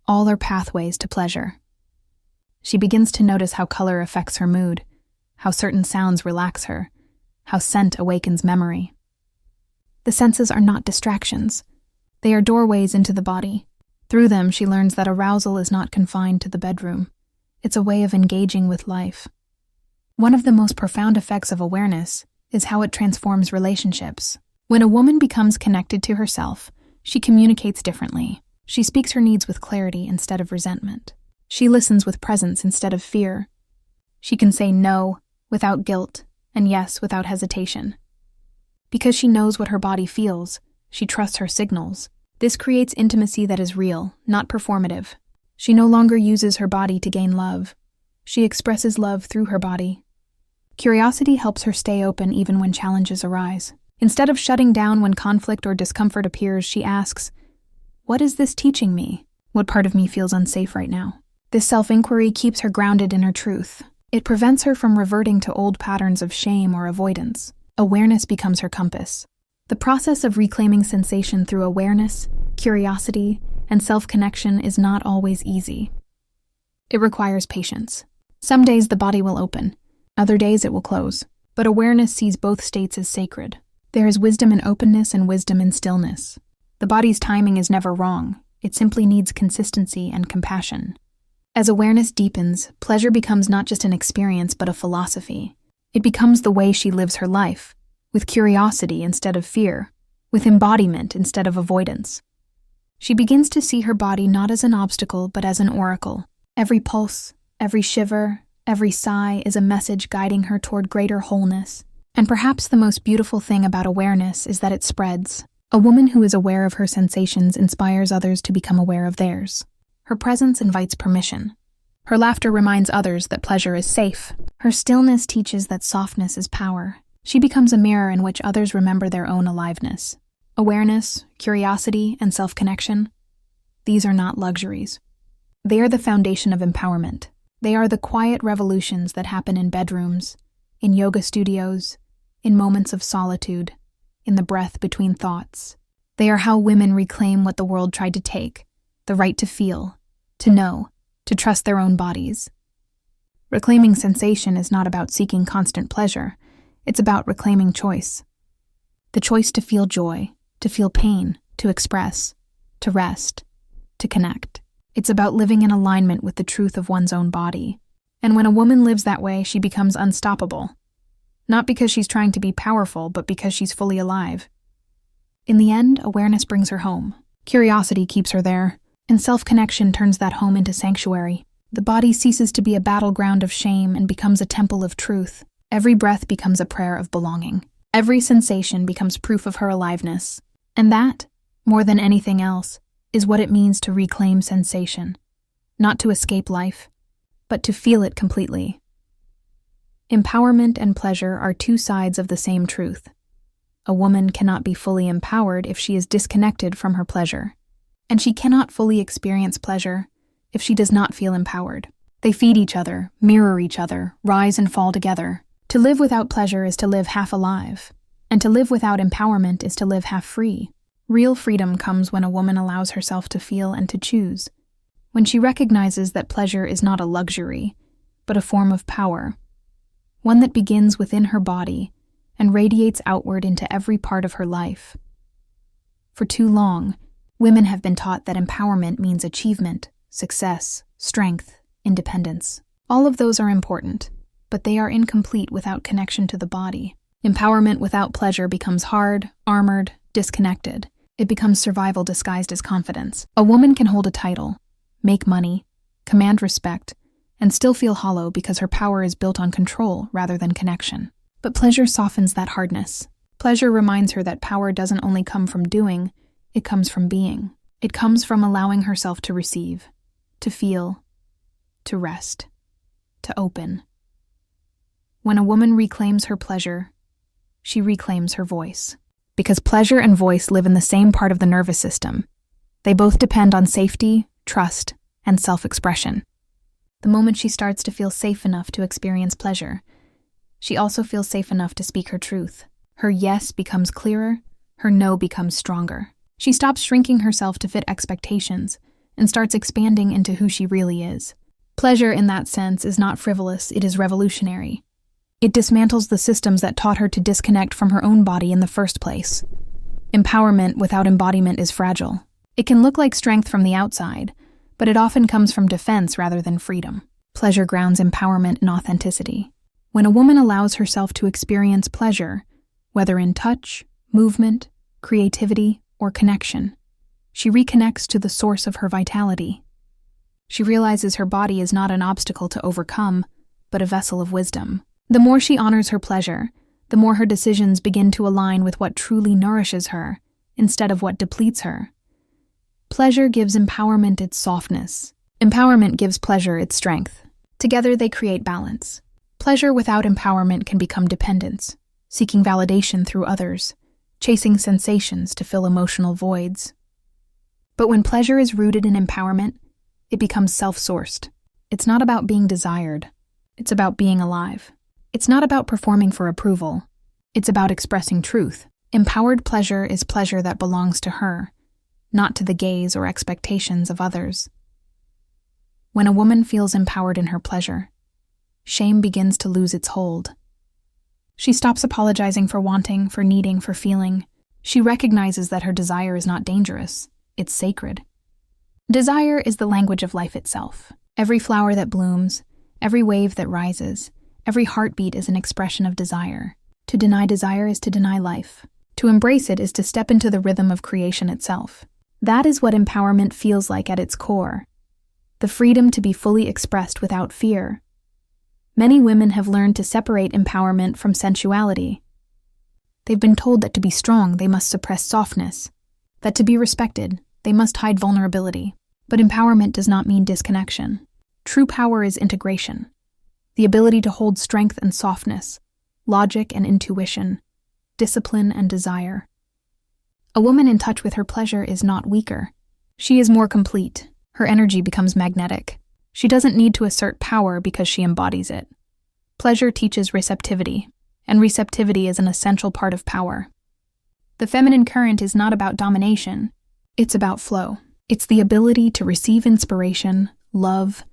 All are pathways to pleasure. She begins to notice how color affects her mood, how certain sounds relax her, how scent awakens memory. The senses are not distractions. They are doorways into the body. Through them, she learns that arousal is not confined to the bedroom. It's a way of engaging with life. One of the most profound effects of awareness is how it transforms relationships. When a woman becomes connected to herself, she communicates differently. She speaks her needs with clarity instead of resentment. She listens with presence instead of fear. She can say no without guilt and yes without hesitation. Because she knows what her body feels, she trusts her signals. This creates intimacy that is real, not performative. She no longer uses her body to gain love. She expresses love through her body. Curiosity helps her stay open even when challenges arise. Instead of shutting down when conflict or discomfort appears, she asks, "What is this teaching me? What part of me feels unsafe right now?" This self-inquiry keeps her grounded in her truth. It prevents her from reverting to old patterns of shame or avoidance. Awareness becomes her compass. The process of reclaiming sensation through awareness, curiosity, and self-connection is not always easy. It requires patience. Some days the body will open, other days it will close. But awareness sees both states as sacred. There is wisdom in openness and wisdom in stillness. The body's timing is never wrong. It simply needs consistency and compassion. As awareness deepens, pleasure becomes not just an experience but a philosophy. It becomes the way she lives her life, with curiosity instead of fear, with embodiment instead of avoidance. She begins to see her body not as an obstacle but as an oracle. Every pulse, every shiver, every sigh is a message guiding her toward greater wholeness. And perhaps the most beautiful thing about awareness is that it spreads. A woman who is aware of her sensations inspires others to become aware of theirs. Her presence invites permission. Her laughter reminds others that pleasure is safe. Her stillness teaches that softness is power. She becomes a mirror in which others remember their own aliveness. Awareness, curiosity, and self-connection, these are not luxuries. They are the foundation of empowerment. They are the quiet revolutions that happen in bedrooms, in yoga studios, in moments of solitude, in the breath between thoughts. They are how women reclaim what the world tried to take, the right to feel, to know, to trust their own bodies. Reclaiming sensation is not about seeking constant pleasure. It's about reclaiming choice. The choice to feel joy, to feel pain, to express, to rest, to connect. It's about living in alignment with the truth of one's own body. And when a woman lives that way, she becomes unstoppable. Not because she's trying to be powerful, but because she's fully alive. In the end, awareness brings her home. Curiosity keeps her there. And self-connection turns that home into sanctuary. The body ceases to be a battleground of shame and becomes a temple of truth. Every breath becomes a prayer of belonging. Every sensation becomes proof of her aliveness. And that, more than anything else, is what it means to reclaim sensation. Not to escape life, but to feel it completely. Empowerment and pleasure are two sides of the same truth. A woman cannot be fully empowered if she is disconnected from her pleasure. And she cannot fully experience pleasure if she does not feel empowered. They feed each other, mirror each other, rise and fall together. To live without pleasure is to live half alive, and to live without empowerment is to live half free. Real freedom comes when a woman allows herself to feel and to choose, when she recognizes that pleasure is not a luxury, but a form of power, one that begins within her body and radiates outward into every part of her life. For too long, women have been taught that empowerment means achievement, success, strength, independence. All of those are important, but they are incomplete without connection to the body. Empowerment without pleasure becomes hard, armored, disconnected. It becomes survival disguised as confidence. A woman can hold a title, make money, command respect, and still feel hollow because her power is built on control rather than connection. But pleasure softens that hardness. Pleasure reminds her that power doesn't only come from doing, it comes from being. It comes from allowing herself to receive, to feel, to rest, to open. When a woman reclaims her pleasure, she reclaims her voice. Because pleasure and voice live in the same part of the nervous system. They both depend on safety, trust, and self-expression. The moment she starts to feel safe enough to experience pleasure, she also feels safe enough to speak her truth. Her yes becomes clearer, her no becomes stronger. She stops shrinking herself to fit expectations and starts expanding into who she really is. Pleasure in that sense is not frivolous, it is revolutionary. It dismantles the systems that taught her to disconnect from her own body in the first place. Empowerment without embodiment is fragile. It can look like strength from the outside, but it often comes from defense rather than freedom. Pleasure grounds empowerment in authenticity. When a woman allows herself to experience pleasure, whether in touch, movement, creativity, or connection, she reconnects to the source of her vitality. She realizes her body is not an obstacle to overcome, but a vessel of wisdom. The more she honors her pleasure, the more her decisions begin to align with what truly nourishes her, instead of what depletes her. Pleasure gives empowerment its softness. Empowerment gives pleasure its strength. Together they create balance. Pleasure without empowerment can become dependence, seeking validation through others, chasing sensations to fill emotional voids. But when pleasure is rooted in empowerment, it becomes self-sourced. It's not about being desired. It's about being alive. It's not about performing for approval. It's about expressing truth. Empowered pleasure is pleasure that belongs to her, not to the gaze or expectations of others. When a woman feels empowered in her pleasure, shame begins to lose its hold. She stops apologizing for wanting, for needing, for feeling. She recognizes that her desire is not dangerous. It's sacred. Desire is the language of life itself. Every flower that blooms, every wave that rises, every heartbeat is an expression of desire. To deny desire is to deny life. To embrace it is to step into the rhythm of creation itself. That is what empowerment feels like at its core. The freedom to be fully expressed without fear. Many women have learned to separate empowerment from sensuality. They've been told that to be strong, they must suppress softness, that to be respected, they must hide vulnerability. But empowerment does not mean disconnection. True power is integration, the ability to hold strength and softness, logic and intuition, discipline and desire. A woman in touch with her pleasure is not weaker. She is more complete. Her energy becomes magnetic. She doesn't need to assert power because she embodies it. Pleasure teaches receptivity, and receptivity is an essential part of power. The feminine current is not about domination. It's about flow. It's the ability to receive inspiration, love,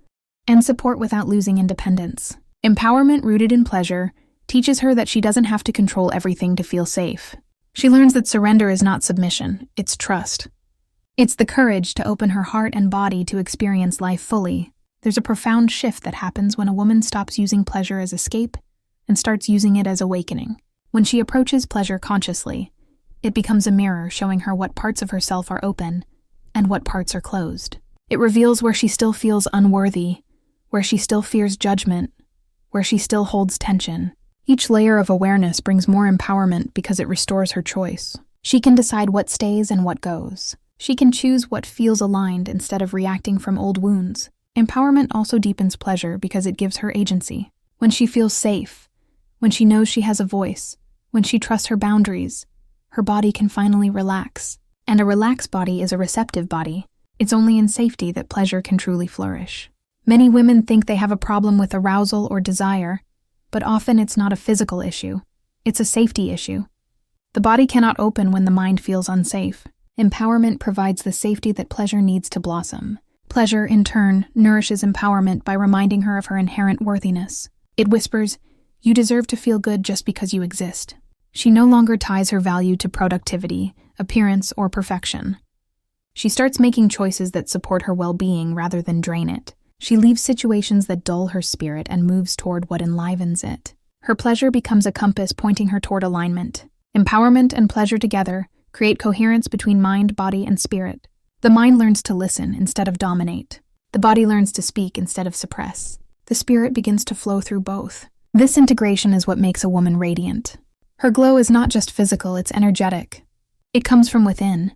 and support without losing independence. Empowerment rooted in pleasure teaches her that she doesn't have to control everything to feel safe. She learns that surrender is not submission, it's trust. It's the courage to open her heart and body to experience life fully. There's a profound shift that happens when a woman stops using pleasure as escape and starts using it as awakening. When she approaches pleasure consciously, it becomes a mirror showing her what parts of herself are open and what parts are closed. It reveals where she still feels unworthy, where she still fears judgment, where she still holds tension. Each layer of awareness brings more empowerment because it restores her choice. She can decide what stays and what goes. She can choose what feels aligned instead of reacting from old wounds. Empowerment also deepens pleasure because it gives her agency. When she feels safe, when she knows she has a voice, when she trusts her boundaries, her body can finally relax. And a relaxed body is a receptive body. It's only in safety that pleasure can truly flourish. Many women think they have a problem with arousal or desire, but often it's not a physical issue. It's a safety issue. The body cannot open when the mind feels unsafe. Empowerment provides the safety that pleasure needs to blossom. Pleasure, in turn, nourishes empowerment by reminding her of her inherent worthiness. It whispers, "You deserve to feel good just because you exist." She no longer ties her value to productivity, appearance, or perfection. She starts making choices that support her well-being rather than drain it. She leaves situations that dull her spirit and moves toward what enlivens it. Her pleasure becomes a compass pointing her toward alignment. Empowerment and pleasure together create coherence between mind, body, and spirit. The mind learns to listen instead of dominate. The body learns to speak instead of suppress. The spirit begins to flow through both. This integration is what makes a woman radiant. Her glow is not just physical, it's energetic. It comes from within,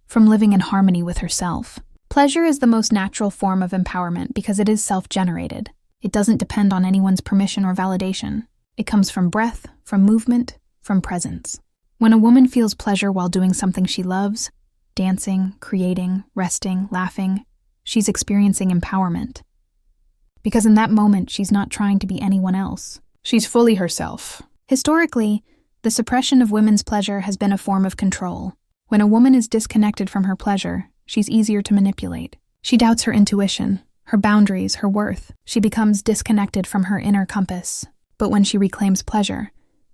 from living in harmony with herself. Pleasure is the most natural form of empowerment because it is self-generated. It doesn't depend on anyone's permission or validation. It comes from breath, from movement, from presence. When a woman feels pleasure while doing something she loves, dancing, creating, resting, laughing, she's experiencing empowerment. Because in that moment, she's not trying to be anyone else. She's fully herself. Historically, the suppression of women's pleasure has been a form of control. When a woman is disconnected from her pleasure, she's easier to manipulate. She doubts her intuition, her boundaries, her worth. She becomes disconnected from her inner compass. But when she reclaims pleasure,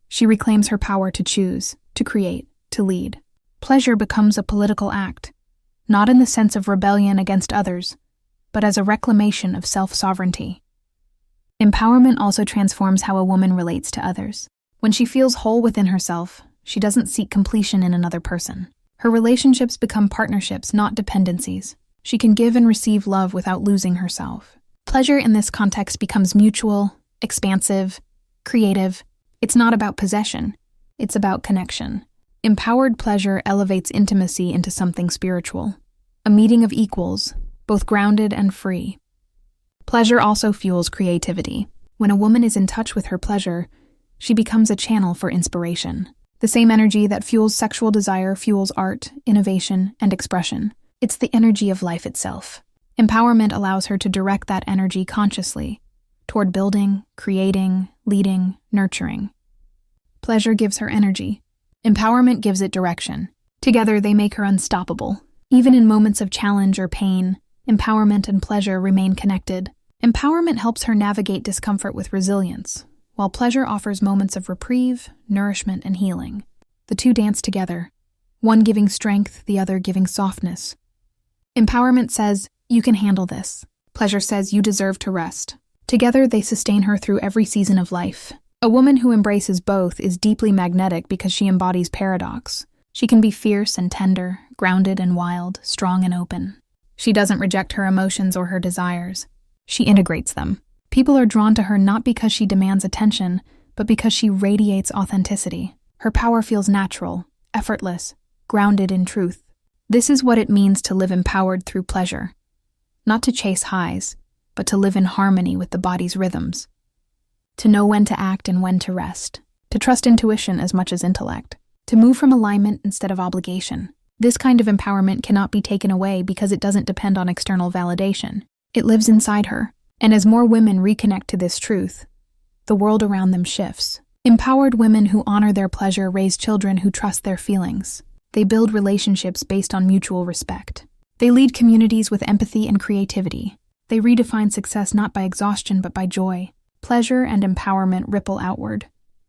she reclaims her power to choose, to create, to lead. Pleasure becomes a political act, not in the sense of rebellion against others, but as a reclamation of self-sovereignty. Empowerment also transforms how a woman relates to others. When she feels whole within herself, she doesn't seek completion in another person. Her relationships become partnerships, not dependencies. She can give and receive love without losing herself. Pleasure in this context becomes mutual, expansive, creative. It's not about possession. It's about connection. Empowered pleasure elevates intimacy into something spiritual, a meeting of equals, both grounded and free. Pleasure also fuels creativity. When a woman is in touch with her pleasure, she becomes a channel for inspiration. The same energy that fuels sexual desire fuels art, innovation, and expression. It's the energy of life itself. Empowerment allows her to direct that energy consciously toward building, creating, leading, nurturing. Pleasure gives her energy. Empowerment gives it direction. Together, they make her unstoppable. Even in moments of challenge or pain, empowerment and pleasure remain connected. Empowerment helps her navigate discomfort with resilience, while pleasure offers moments of reprieve, nourishment, and healing. The two dance together, one giving strength, the other giving softness. Empowerment says, "You can handle this." Pleasure says you deserve to rest. Together, they sustain her through every season of life. A woman who embraces both is deeply magnetic because she embodies paradox. She can be fierce and tender, grounded and wild, strong and open. She doesn't reject her emotions or her desires. She integrates them. People are drawn to her not because she demands attention, but because she radiates authenticity. Her power feels natural, effortless, grounded in truth. This is what it means to live empowered through pleasure. Not to chase highs, but to live in harmony with the body's rhythms. To know when to act and when to rest. To trust intuition as much as intellect. To move from alignment instead of obligation. This kind of empowerment cannot be taken away because it doesn't depend on external validation. It lives inside her. And as more women reconnect to this truth, the world around them shifts. Empowered women who honor their pleasure raise children who trust their feelings. They build relationships based on mutual respect. They lead communities with empathy and creativity. They redefine success not by exhaustion but by joy. Pleasure and empowerment ripple outward,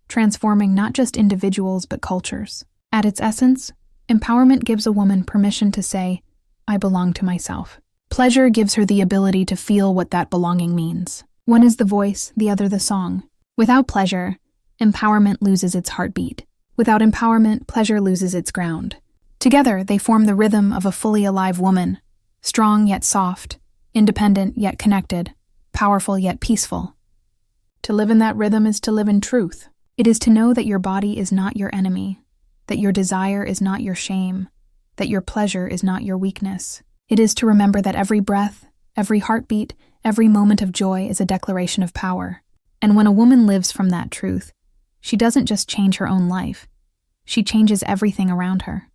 transforming not just individuals but cultures. At its essence, empowerment gives a woman permission to say, "I belong to myself." Pleasure gives her the ability to feel what that belonging means. One is the voice, the other the song. Without pleasure, empowerment loses its heartbeat. Without empowerment, pleasure loses its ground. Together, they form the rhythm of a fully alive woman, strong yet soft, independent yet connected, powerful yet peaceful. To live in that rhythm is to live in truth. It is to know that your body is not your enemy, that your desire is not your shame, that your pleasure is not your weakness. It is to remember that every breath, every heartbeat, every moment of joy is a declaration of power. And when a woman lives from that truth, she doesn't just change her own life, she changes everything around her.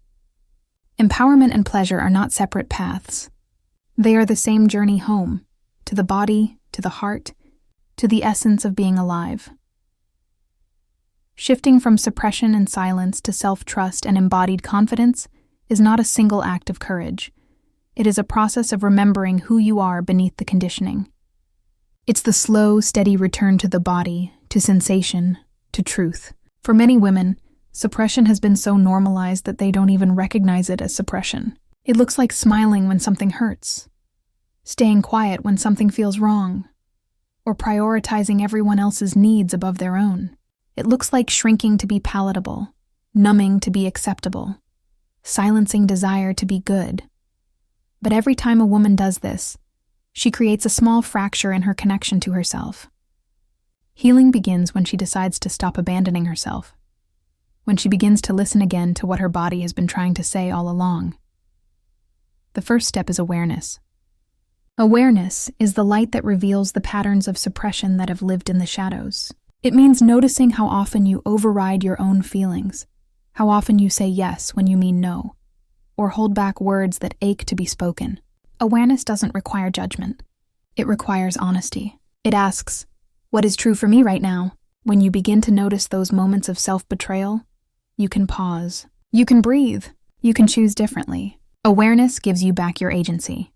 Empowerment and pleasure are not separate paths. They are the same journey home, to the body, to the heart, to the essence of being alive. Shifting from suppression and silence to self-trust and embodied confidence is not a single act of courage. It is a process of remembering who you are beneath the conditioning. It's the slow, steady return to the body, to sensation, to truth. For many women, suppression has been so normalized that they don't even recognize it as suppression. It looks like smiling when something hurts, staying quiet when something feels wrong, or prioritizing everyone else's needs above their own. It looks like shrinking to be palatable, numbing to be acceptable, silencing desire to be good. But every time a woman does this, she creates a small fracture in her connection to herself. Healing begins when she decides to stop abandoning herself, when she begins to listen again to what her body has been trying to say all along. The first step is awareness. Awareness is the light that reveals the patterns of suppression that have lived in the shadows. It means noticing how often you override your own feelings, how often you say yes when you mean no, or hold back words that ache to be spoken. Awareness doesn't require judgment. It requires honesty. It asks, what is true for me right now? When you begin to notice those moments of self-betrayal, you can pause. You can breathe. You can choose differently. Awareness gives you back your agency.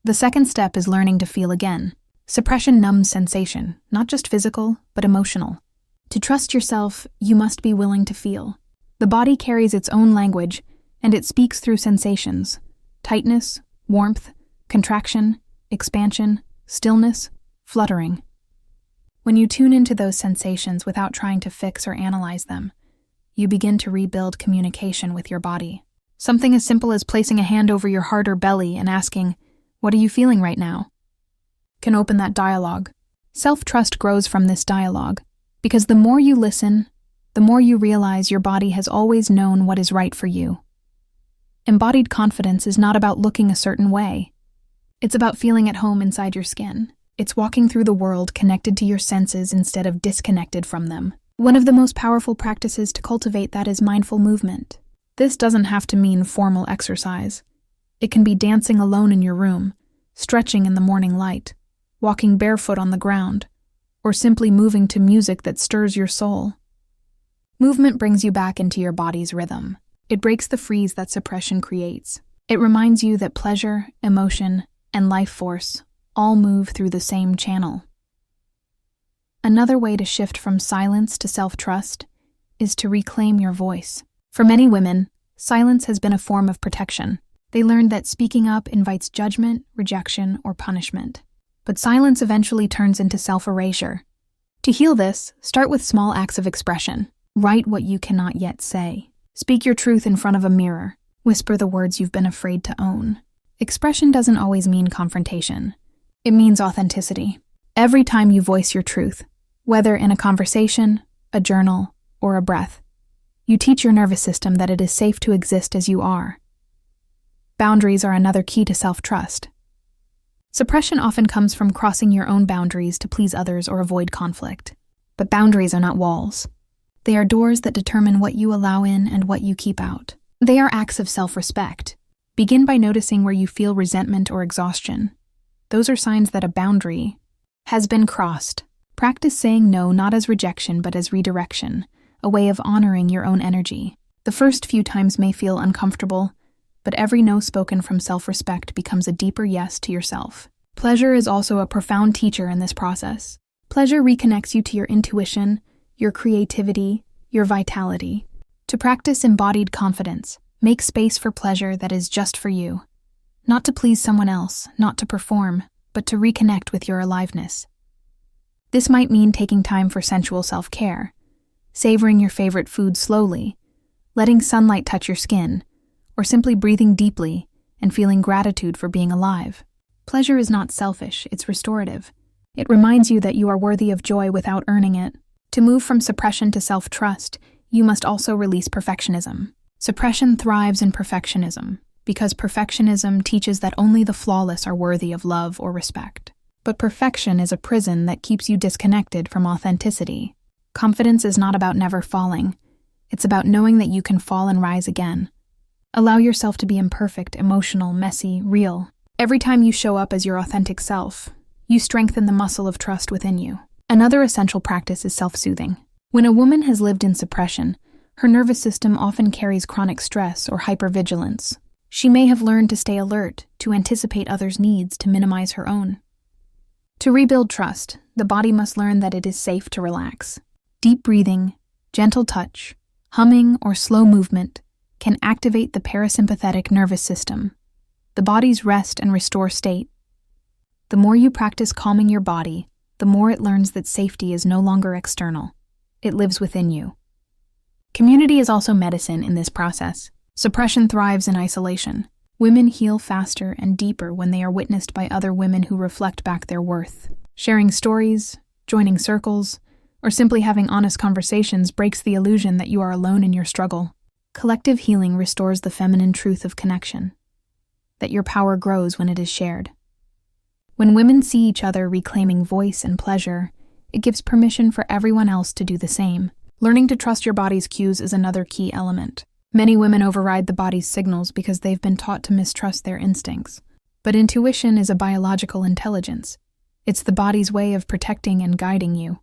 The second step is learning to feel again. Suppression numbs sensation, not just physical, but emotional. To trust yourself, you must be willing to feel. The body carries its own language, and it speaks through sensations: tightness, warmth, contraction, expansion, stillness, fluttering. When you tune into those sensations without trying to fix or analyze them, you begin to rebuild communication with your body. Something as simple as placing a hand over your heart or belly and asking, "What are you feeling right now?" can open that dialogue. Self-trust grows from this dialogue, because the more you listen, the more you realize your body has always known what is right for you. Embodied confidence is not about looking a certain way. It's about feeling at home inside your skin. It's walking through the world connected to your senses instead of disconnected from them. One of the most powerful practices to cultivate that is mindful movement. This doesn't have to mean formal exercise. It can be dancing alone in your room, stretching in the morning light, walking barefoot on the ground, or simply moving to music that stirs your soul. Movement brings you back into your body's rhythm. It breaks the freeze that suppression creates. It reminds you that pleasure, emotion, and life force all move through the same channel. Another way to shift from silence to self-trust is to reclaim your voice. For many women, silence has been a form of protection. They learned that speaking up invites judgment, rejection, or punishment. but silence eventually turns into self-erasure. To heal this, start with small acts of expression. Write what you cannot yet say. Speak your truth in front of a mirror. Whisper the words you've been afraid to own. Expression doesn't always mean confrontation. It means authenticity. Every time you voice your truth, whether in a conversation, a journal, or a breath, you teach your nervous system that it is safe to exist as you are. Boundaries are another key to self-trust. Suppression often comes from crossing your own boundaries to please others or avoid conflict. But boundaries are not walls. They are doors that determine what you allow in and what you keep out. They are acts of self-respect. Begin by noticing where you feel resentment or exhaustion. Those are signs that a boundary has been crossed. Practice saying no not as rejection but as redirection, a way of honoring your own energy. The first few times may feel uncomfortable, but every no spoken from self-respect becomes a deeper yes to yourself. Pleasure is also a profound teacher in this process. Pleasure reconnects you to your intuition, your creativity, your vitality. To practice embodied confidence, make space for pleasure that is just for you. Not to please someone else, not to perform, but to reconnect with your aliveness. This might mean taking time for sensual self-care, savoring your favorite food slowly, letting sunlight touch your skin, or simply breathing deeply and feeling gratitude for being alive. Pleasure is not selfish, it's restorative. It reminds you that you are worthy of joy without earning it. To move from suppression to self-trust, you must also release perfectionism. Suppression thrives in perfectionism, because perfectionism teaches that only the flawless are worthy of love or respect. But perfection is a prison that keeps you disconnected from authenticity. Confidence is not about never falling. It's about knowing that you can fall and rise again. Allow yourself to be imperfect, emotional, messy, real. Every time you show up as your authentic self, you strengthen the muscle of trust within you. Another essential practice is self-soothing. When a woman has lived in suppression, her nervous system often carries chronic stress or hypervigilance. She may have learned to stay alert, to anticipate others' needs, to minimize her own. To rebuild trust, the body must learn that it is safe to relax. Deep breathing, gentle touch, humming, or slow movement can activate the parasympathetic nervous system, the body's rest and restore state. The more you practice calming your body, the more it learns that safety is no longer external. It lives within you. Community is also medicine in this process. Suppression thrives in isolation. Women heal faster and deeper when they are witnessed by other women who reflect back their worth. Sharing stories, joining circles, or simply having honest conversations breaks the illusion that you are alone in your struggle. Collective healing restores the feminine truth of connection, that your power grows when it is shared. When women see each other reclaiming voice and pleasure, it gives permission for everyone else to do the same. Learning to trust your body's cues is another key element. Many women override the body's signals because they've been taught to mistrust their instincts. But intuition is a biological intelligence. It's the body's way of protecting and guiding you.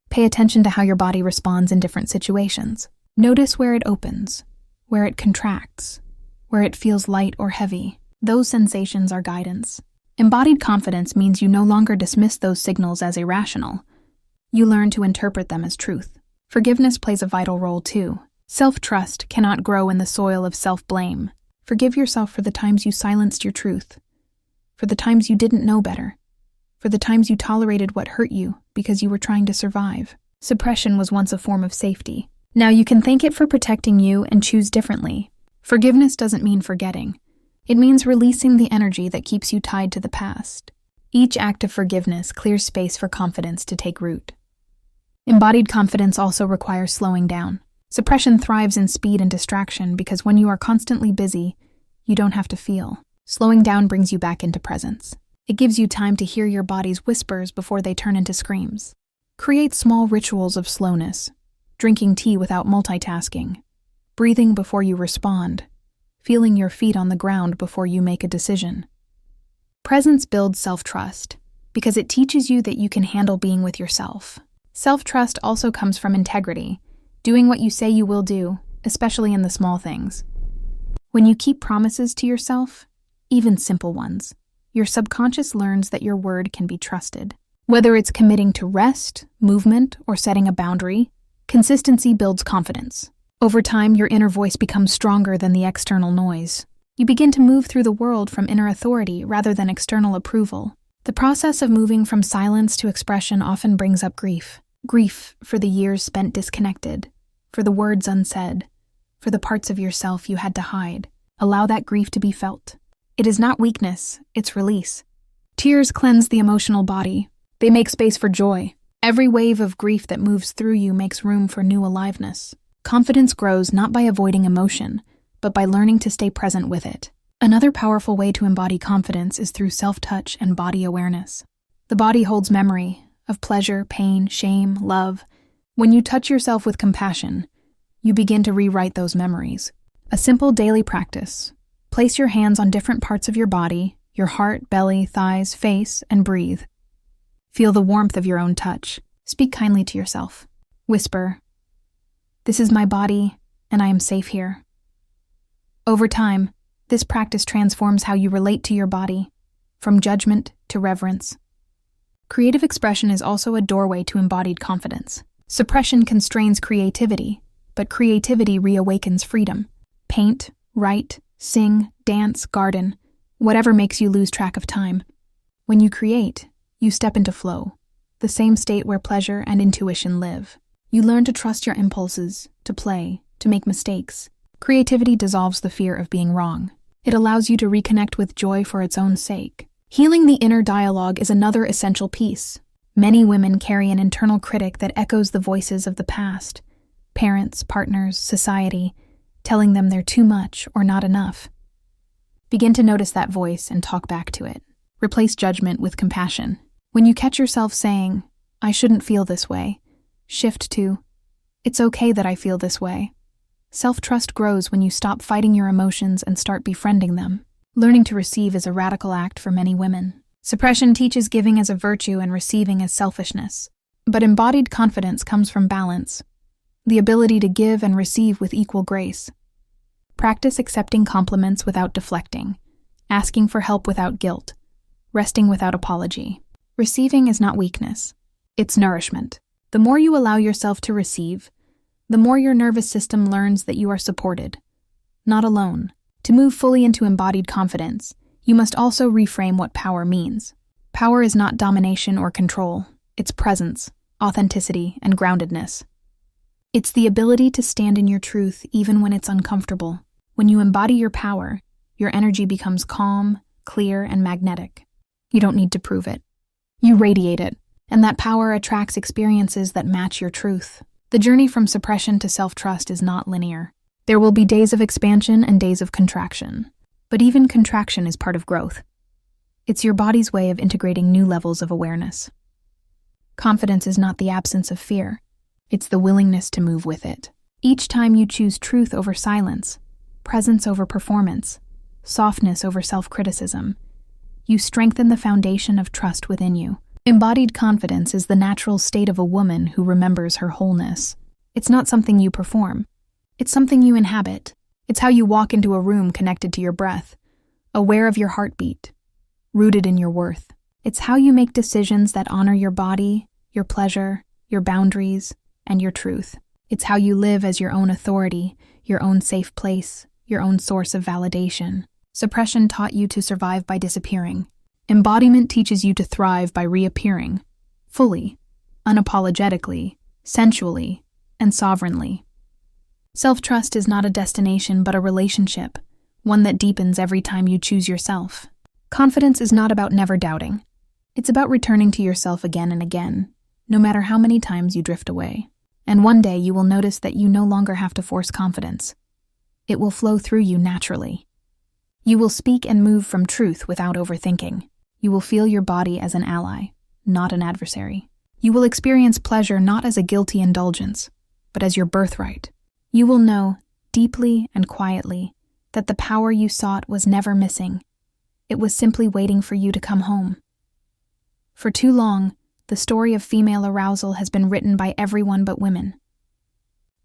Pay attention to how your body responds in different situations. Notice where it opens, where it contracts, where it feels light or heavy. Those sensations are guidance. Embodied confidence means you no longer dismiss those signals as irrational. You learn to interpret them as truth. Forgiveness plays a vital role too. Self-trust cannot grow in the soil of self-blame. Forgive yourself for the times you silenced your truth, for the times you didn't know better, for the times you tolerated what hurt you because you were trying to survive. Suppression was once a form of safety. Now you can thank it for protecting you and choose differently. Forgiveness doesn't mean forgetting. It means releasing the energy that keeps you tied to the past. Each act of forgiveness clears space for confidence to take root. Embodied confidence also requires slowing down. Suppression thrives in speed and distraction because when you are constantly busy, you don't have to feel. Slowing down brings you back into presence. It gives you time to hear your body's whispers before they turn into screams. Create small rituals of slowness, drinking tea without multitasking, breathing before you respond, feeling your feet on the ground before you make a decision. Presence builds self-trust because it teaches you that you can handle being with yourself. Self-trust also comes from integrity, doing what you say you will do, especially in the small things. When you keep promises to yourself, even simple ones, your subconscious learns that your word can be trusted. Whether it's committing to rest, movement, or setting a boundary, consistency builds confidence. Over time, your inner voice becomes stronger than the external noise. You begin to move through the world from inner authority rather than external approval. The process of moving from silence to expression often brings up grief. Grief for the years spent disconnected, for the words unsaid, for the parts of yourself you had to hide. Allow that grief to be felt. It is not weakness, it's release. Tears cleanse the emotional body. They make space for joy. Every wave of grief that moves through you makes room for new aliveness. Confidence grows not by avoiding emotion, but by learning to stay present with it. Another powerful way to embody confidence is through self-touch and body awareness. The body holds memory of pleasure, pain, shame, love. When you touch yourself with compassion, you begin to rewrite those memories. A simple daily practice. Place your hands on different parts of your body, your heart, belly, thighs, face, and breathe. Feel the warmth of your own touch. Speak kindly to yourself. Whisper, "This is my body, and I am safe here." Over time, this practice transforms how you relate to your body, from judgment to reverence. Creative expression is also a doorway to embodied confidence. Suppression constrains creativity, but creativity reawakens freedom. Paint, write, sing, dance, garden, whatever makes you lose track of time. When you create, you step into flow, the same state where pleasure and intuition live. You learn to trust your impulses, to play, to make mistakes. Creativity dissolves the fear of being wrong. It allows you to reconnect with joy for its own sake. Healing the inner dialogue is another essential piece. Many women carry an internal critic that echoes the voices of the past, parents, partners, society, telling them they're too much or not enough. Begin to notice that voice and talk back to it. Replace judgment with compassion. When you catch yourself saying, "I shouldn't feel this way," shift to, "It's okay that I feel this way." Self-trust grows when you stop fighting your emotions and start befriending them. Learning to receive is a radical act for many women. Suppression teaches giving as a virtue and receiving as selfishness. But embodied confidence comes from balance, the ability to give and receive with equal grace. Practice accepting compliments without deflecting, asking for help without guilt, resting without apology. Receiving is not weakness, it's nourishment. The more you allow yourself to receive, the more your nervous system learns that you are supported, not alone. To move fully into embodied confidence, you must also reframe what power means. Power is not domination or control, it's presence, authenticity, and groundedness. It's the ability to stand in your truth even when it's uncomfortable. When you embody your power, your energy becomes calm, clear, and magnetic. You don't need to prove it. You radiate it, and that power attracts experiences that match your truth. The journey from suppression to self-trust is not linear. There will be days of expansion and days of contraction, but even contraction is part of growth. It's your body's way of integrating new levels of awareness. Confidence is not the absence of fear, it's the willingness to move with it. Each time you choose truth over silence, presence over performance, softness over self-criticism, you strengthen the foundation of trust within you. Embodied confidence is the natural state of a woman who remembers her wholeness. It's not something you perform. It's something you inhabit. It's how you walk into a room connected to your breath, aware of your heartbeat, rooted in your worth. It's how you make decisions that honor your body, your pleasure, your boundaries, and your truth. It's how you live as your own authority, your own safe place, your own source of validation. Suppression taught you to survive by disappearing. Embodiment teaches you to thrive by reappearing, fully, unapologetically, sensually, and sovereignly. Self-trust is not a destination but a relationship, one that deepens every time you choose yourself. Confidence is not about never doubting. It's about returning to yourself again and again, no matter how many times you drift away. And one day you will notice that you no longer have to force confidence. It will flow through you naturally. You will speak and move from truth without overthinking. You will feel your body as an ally, not an adversary. You will experience pleasure not as a guilty indulgence, but as your birthright. You will know, deeply and quietly, that the power you sought was never missing. It was simply waiting for you to come home. For too long, the story of female arousal has been written by everyone but women.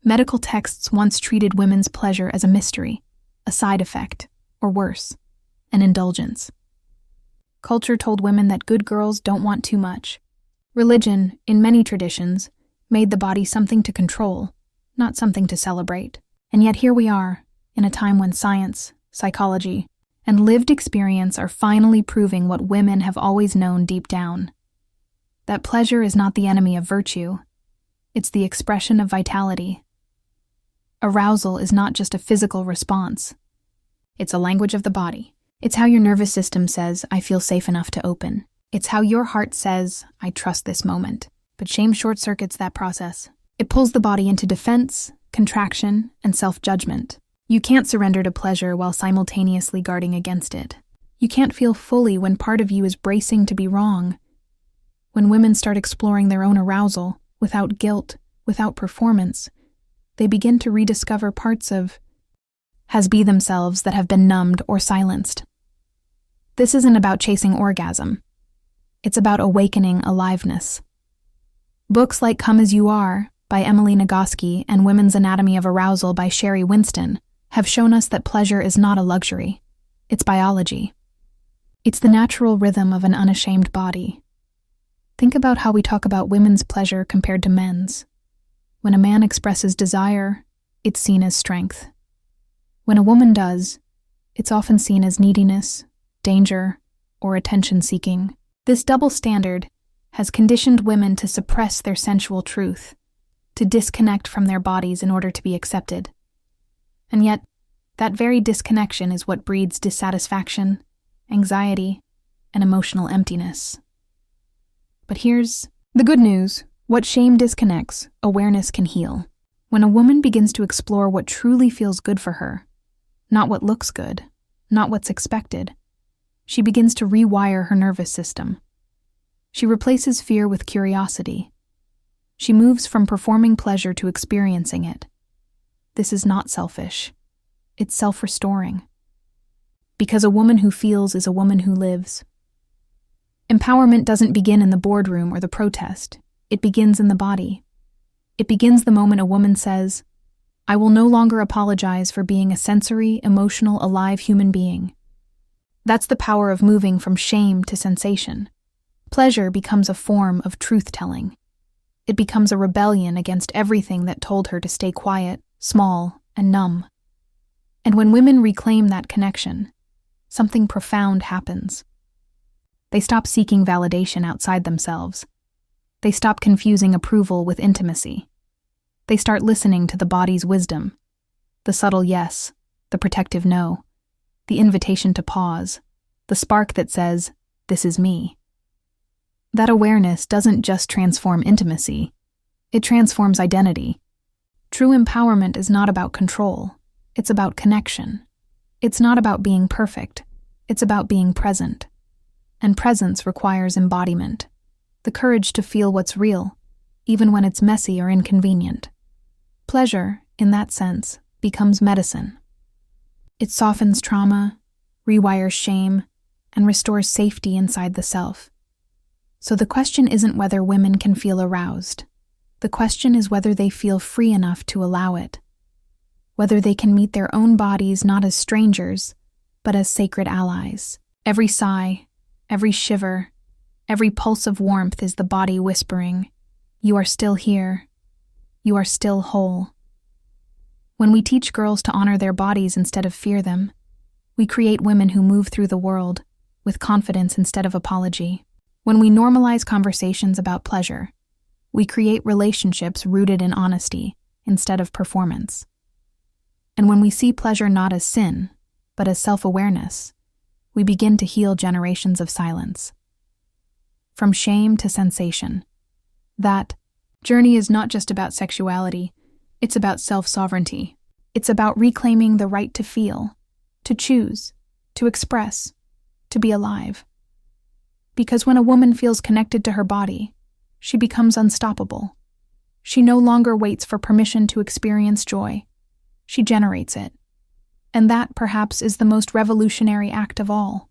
Medical texts once treated women's pleasure as a mystery, a side effect, or worse, an indulgence. Culture told women that good girls don't want too much. Religion, in many traditions, made the body something to control, not something to celebrate. And yet here we are, in a time when science, psychology, and lived experience are finally proving what women have always known deep down. That pleasure is not the enemy of virtue. It's the expression of vitality. Arousal is not just a physical response. It's a language of the body. It's how your nervous system says, I feel safe enough to open. It's how your heart says, I trust this moment. But shame short-circuits that process. It pulls the body into defense, contraction, and self-judgment. You can't surrender to pleasure while simultaneously guarding against it. You can't feel fully when part of you is bracing to be wrong. When women start exploring their own arousal, without guilt, without performance, they begin to rediscover parts of has-be themselves that have been numbed or silenced. This isn't about chasing orgasm. It's about awakening aliveness. Books like Come As You Are by Emily Nagoski and Women's Anatomy of Arousal by Sherry Winston have shown us that pleasure is not a luxury. It's biology. It's the natural rhythm of an unashamed body. Think about how we talk about women's pleasure compared to men's. When a man expresses desire, it's seen as strength. When a woman does, it's often seen as neediness, danger, or attention-seeking. This double standard has conditioned women to suppress their sensual truth, to disconnect from their bodies in order to be accepted. And yet, that very disconnection is what breeds dissatisfaction, anxiety, and emotional emptiness. But here's the good news. What shame disconnects, awareness can heal. When a woman begins to explore what truly feels good for her, not what looks good, not what's expected, she begins to rewire her nervous system. She replaces fear with curiosity. She moves from performing pleasure to experiencing it. This is not selfish. It's self-restoring. Because a woman who feels is a woman who lives. Empowerment doesn't begin in the boardroom or the protest. It begins in the body. It begins the moment a woman says, I will no longer apologize for being a sensory, emotional, alive human being. That's the power of moving from shame to sensation. Pleasure becomes a form of truth-telling. It becomes a rebellion against everything that told her to stay quiet, small, and numb. And when women reclaim that connection, something profound happens. They stop seeking validation outside themselves. They stop confusing approval with intimacy. They start listening to the body's wisdom, the subtle yes, the protective no, the invitation to pause, the spark that says, this is me. That awareness doesn't just transform intimacy, it transforms identity. True empowerment is not about control, it's about connection. It's not about being perfect, it's about being present. And presence requires embodiment, the courage to feel what's real, even when it's messy or inconvenient. Pleasure, in that sense, becomes medicine. It softens trauma, rewires shame, and restores safety inside the self. So the question isn't whether women can feel aroused. The question is whether they feel free enough to allow it. Whether they can meet their own bodies not as strangers, but as sacred allies. Every sigh, every shiver, every pulse of warmth is the body whispering, you are still here. You are still whole. When we teach girls to honor their bodies instead of fear them, we create women who move through the world with confidence instead of apology. When we normalize conversations about pleasure, we create relationships rooted in honesty instead of performance. And when we see pleasure not as sin, but as self-awareness, we begin to heal generations of silence. From shame to sensation. That journey is not just about sexuality, it's about self-sovereignty. It's about reclaiming the right to feel, to choose, to express, to be alive. Because when a woman feels connected to her body, she becomes unstoppable. She no longer waits for permission to experience joy. She generates it. And that, perhaps, is the most revolutionary act of all.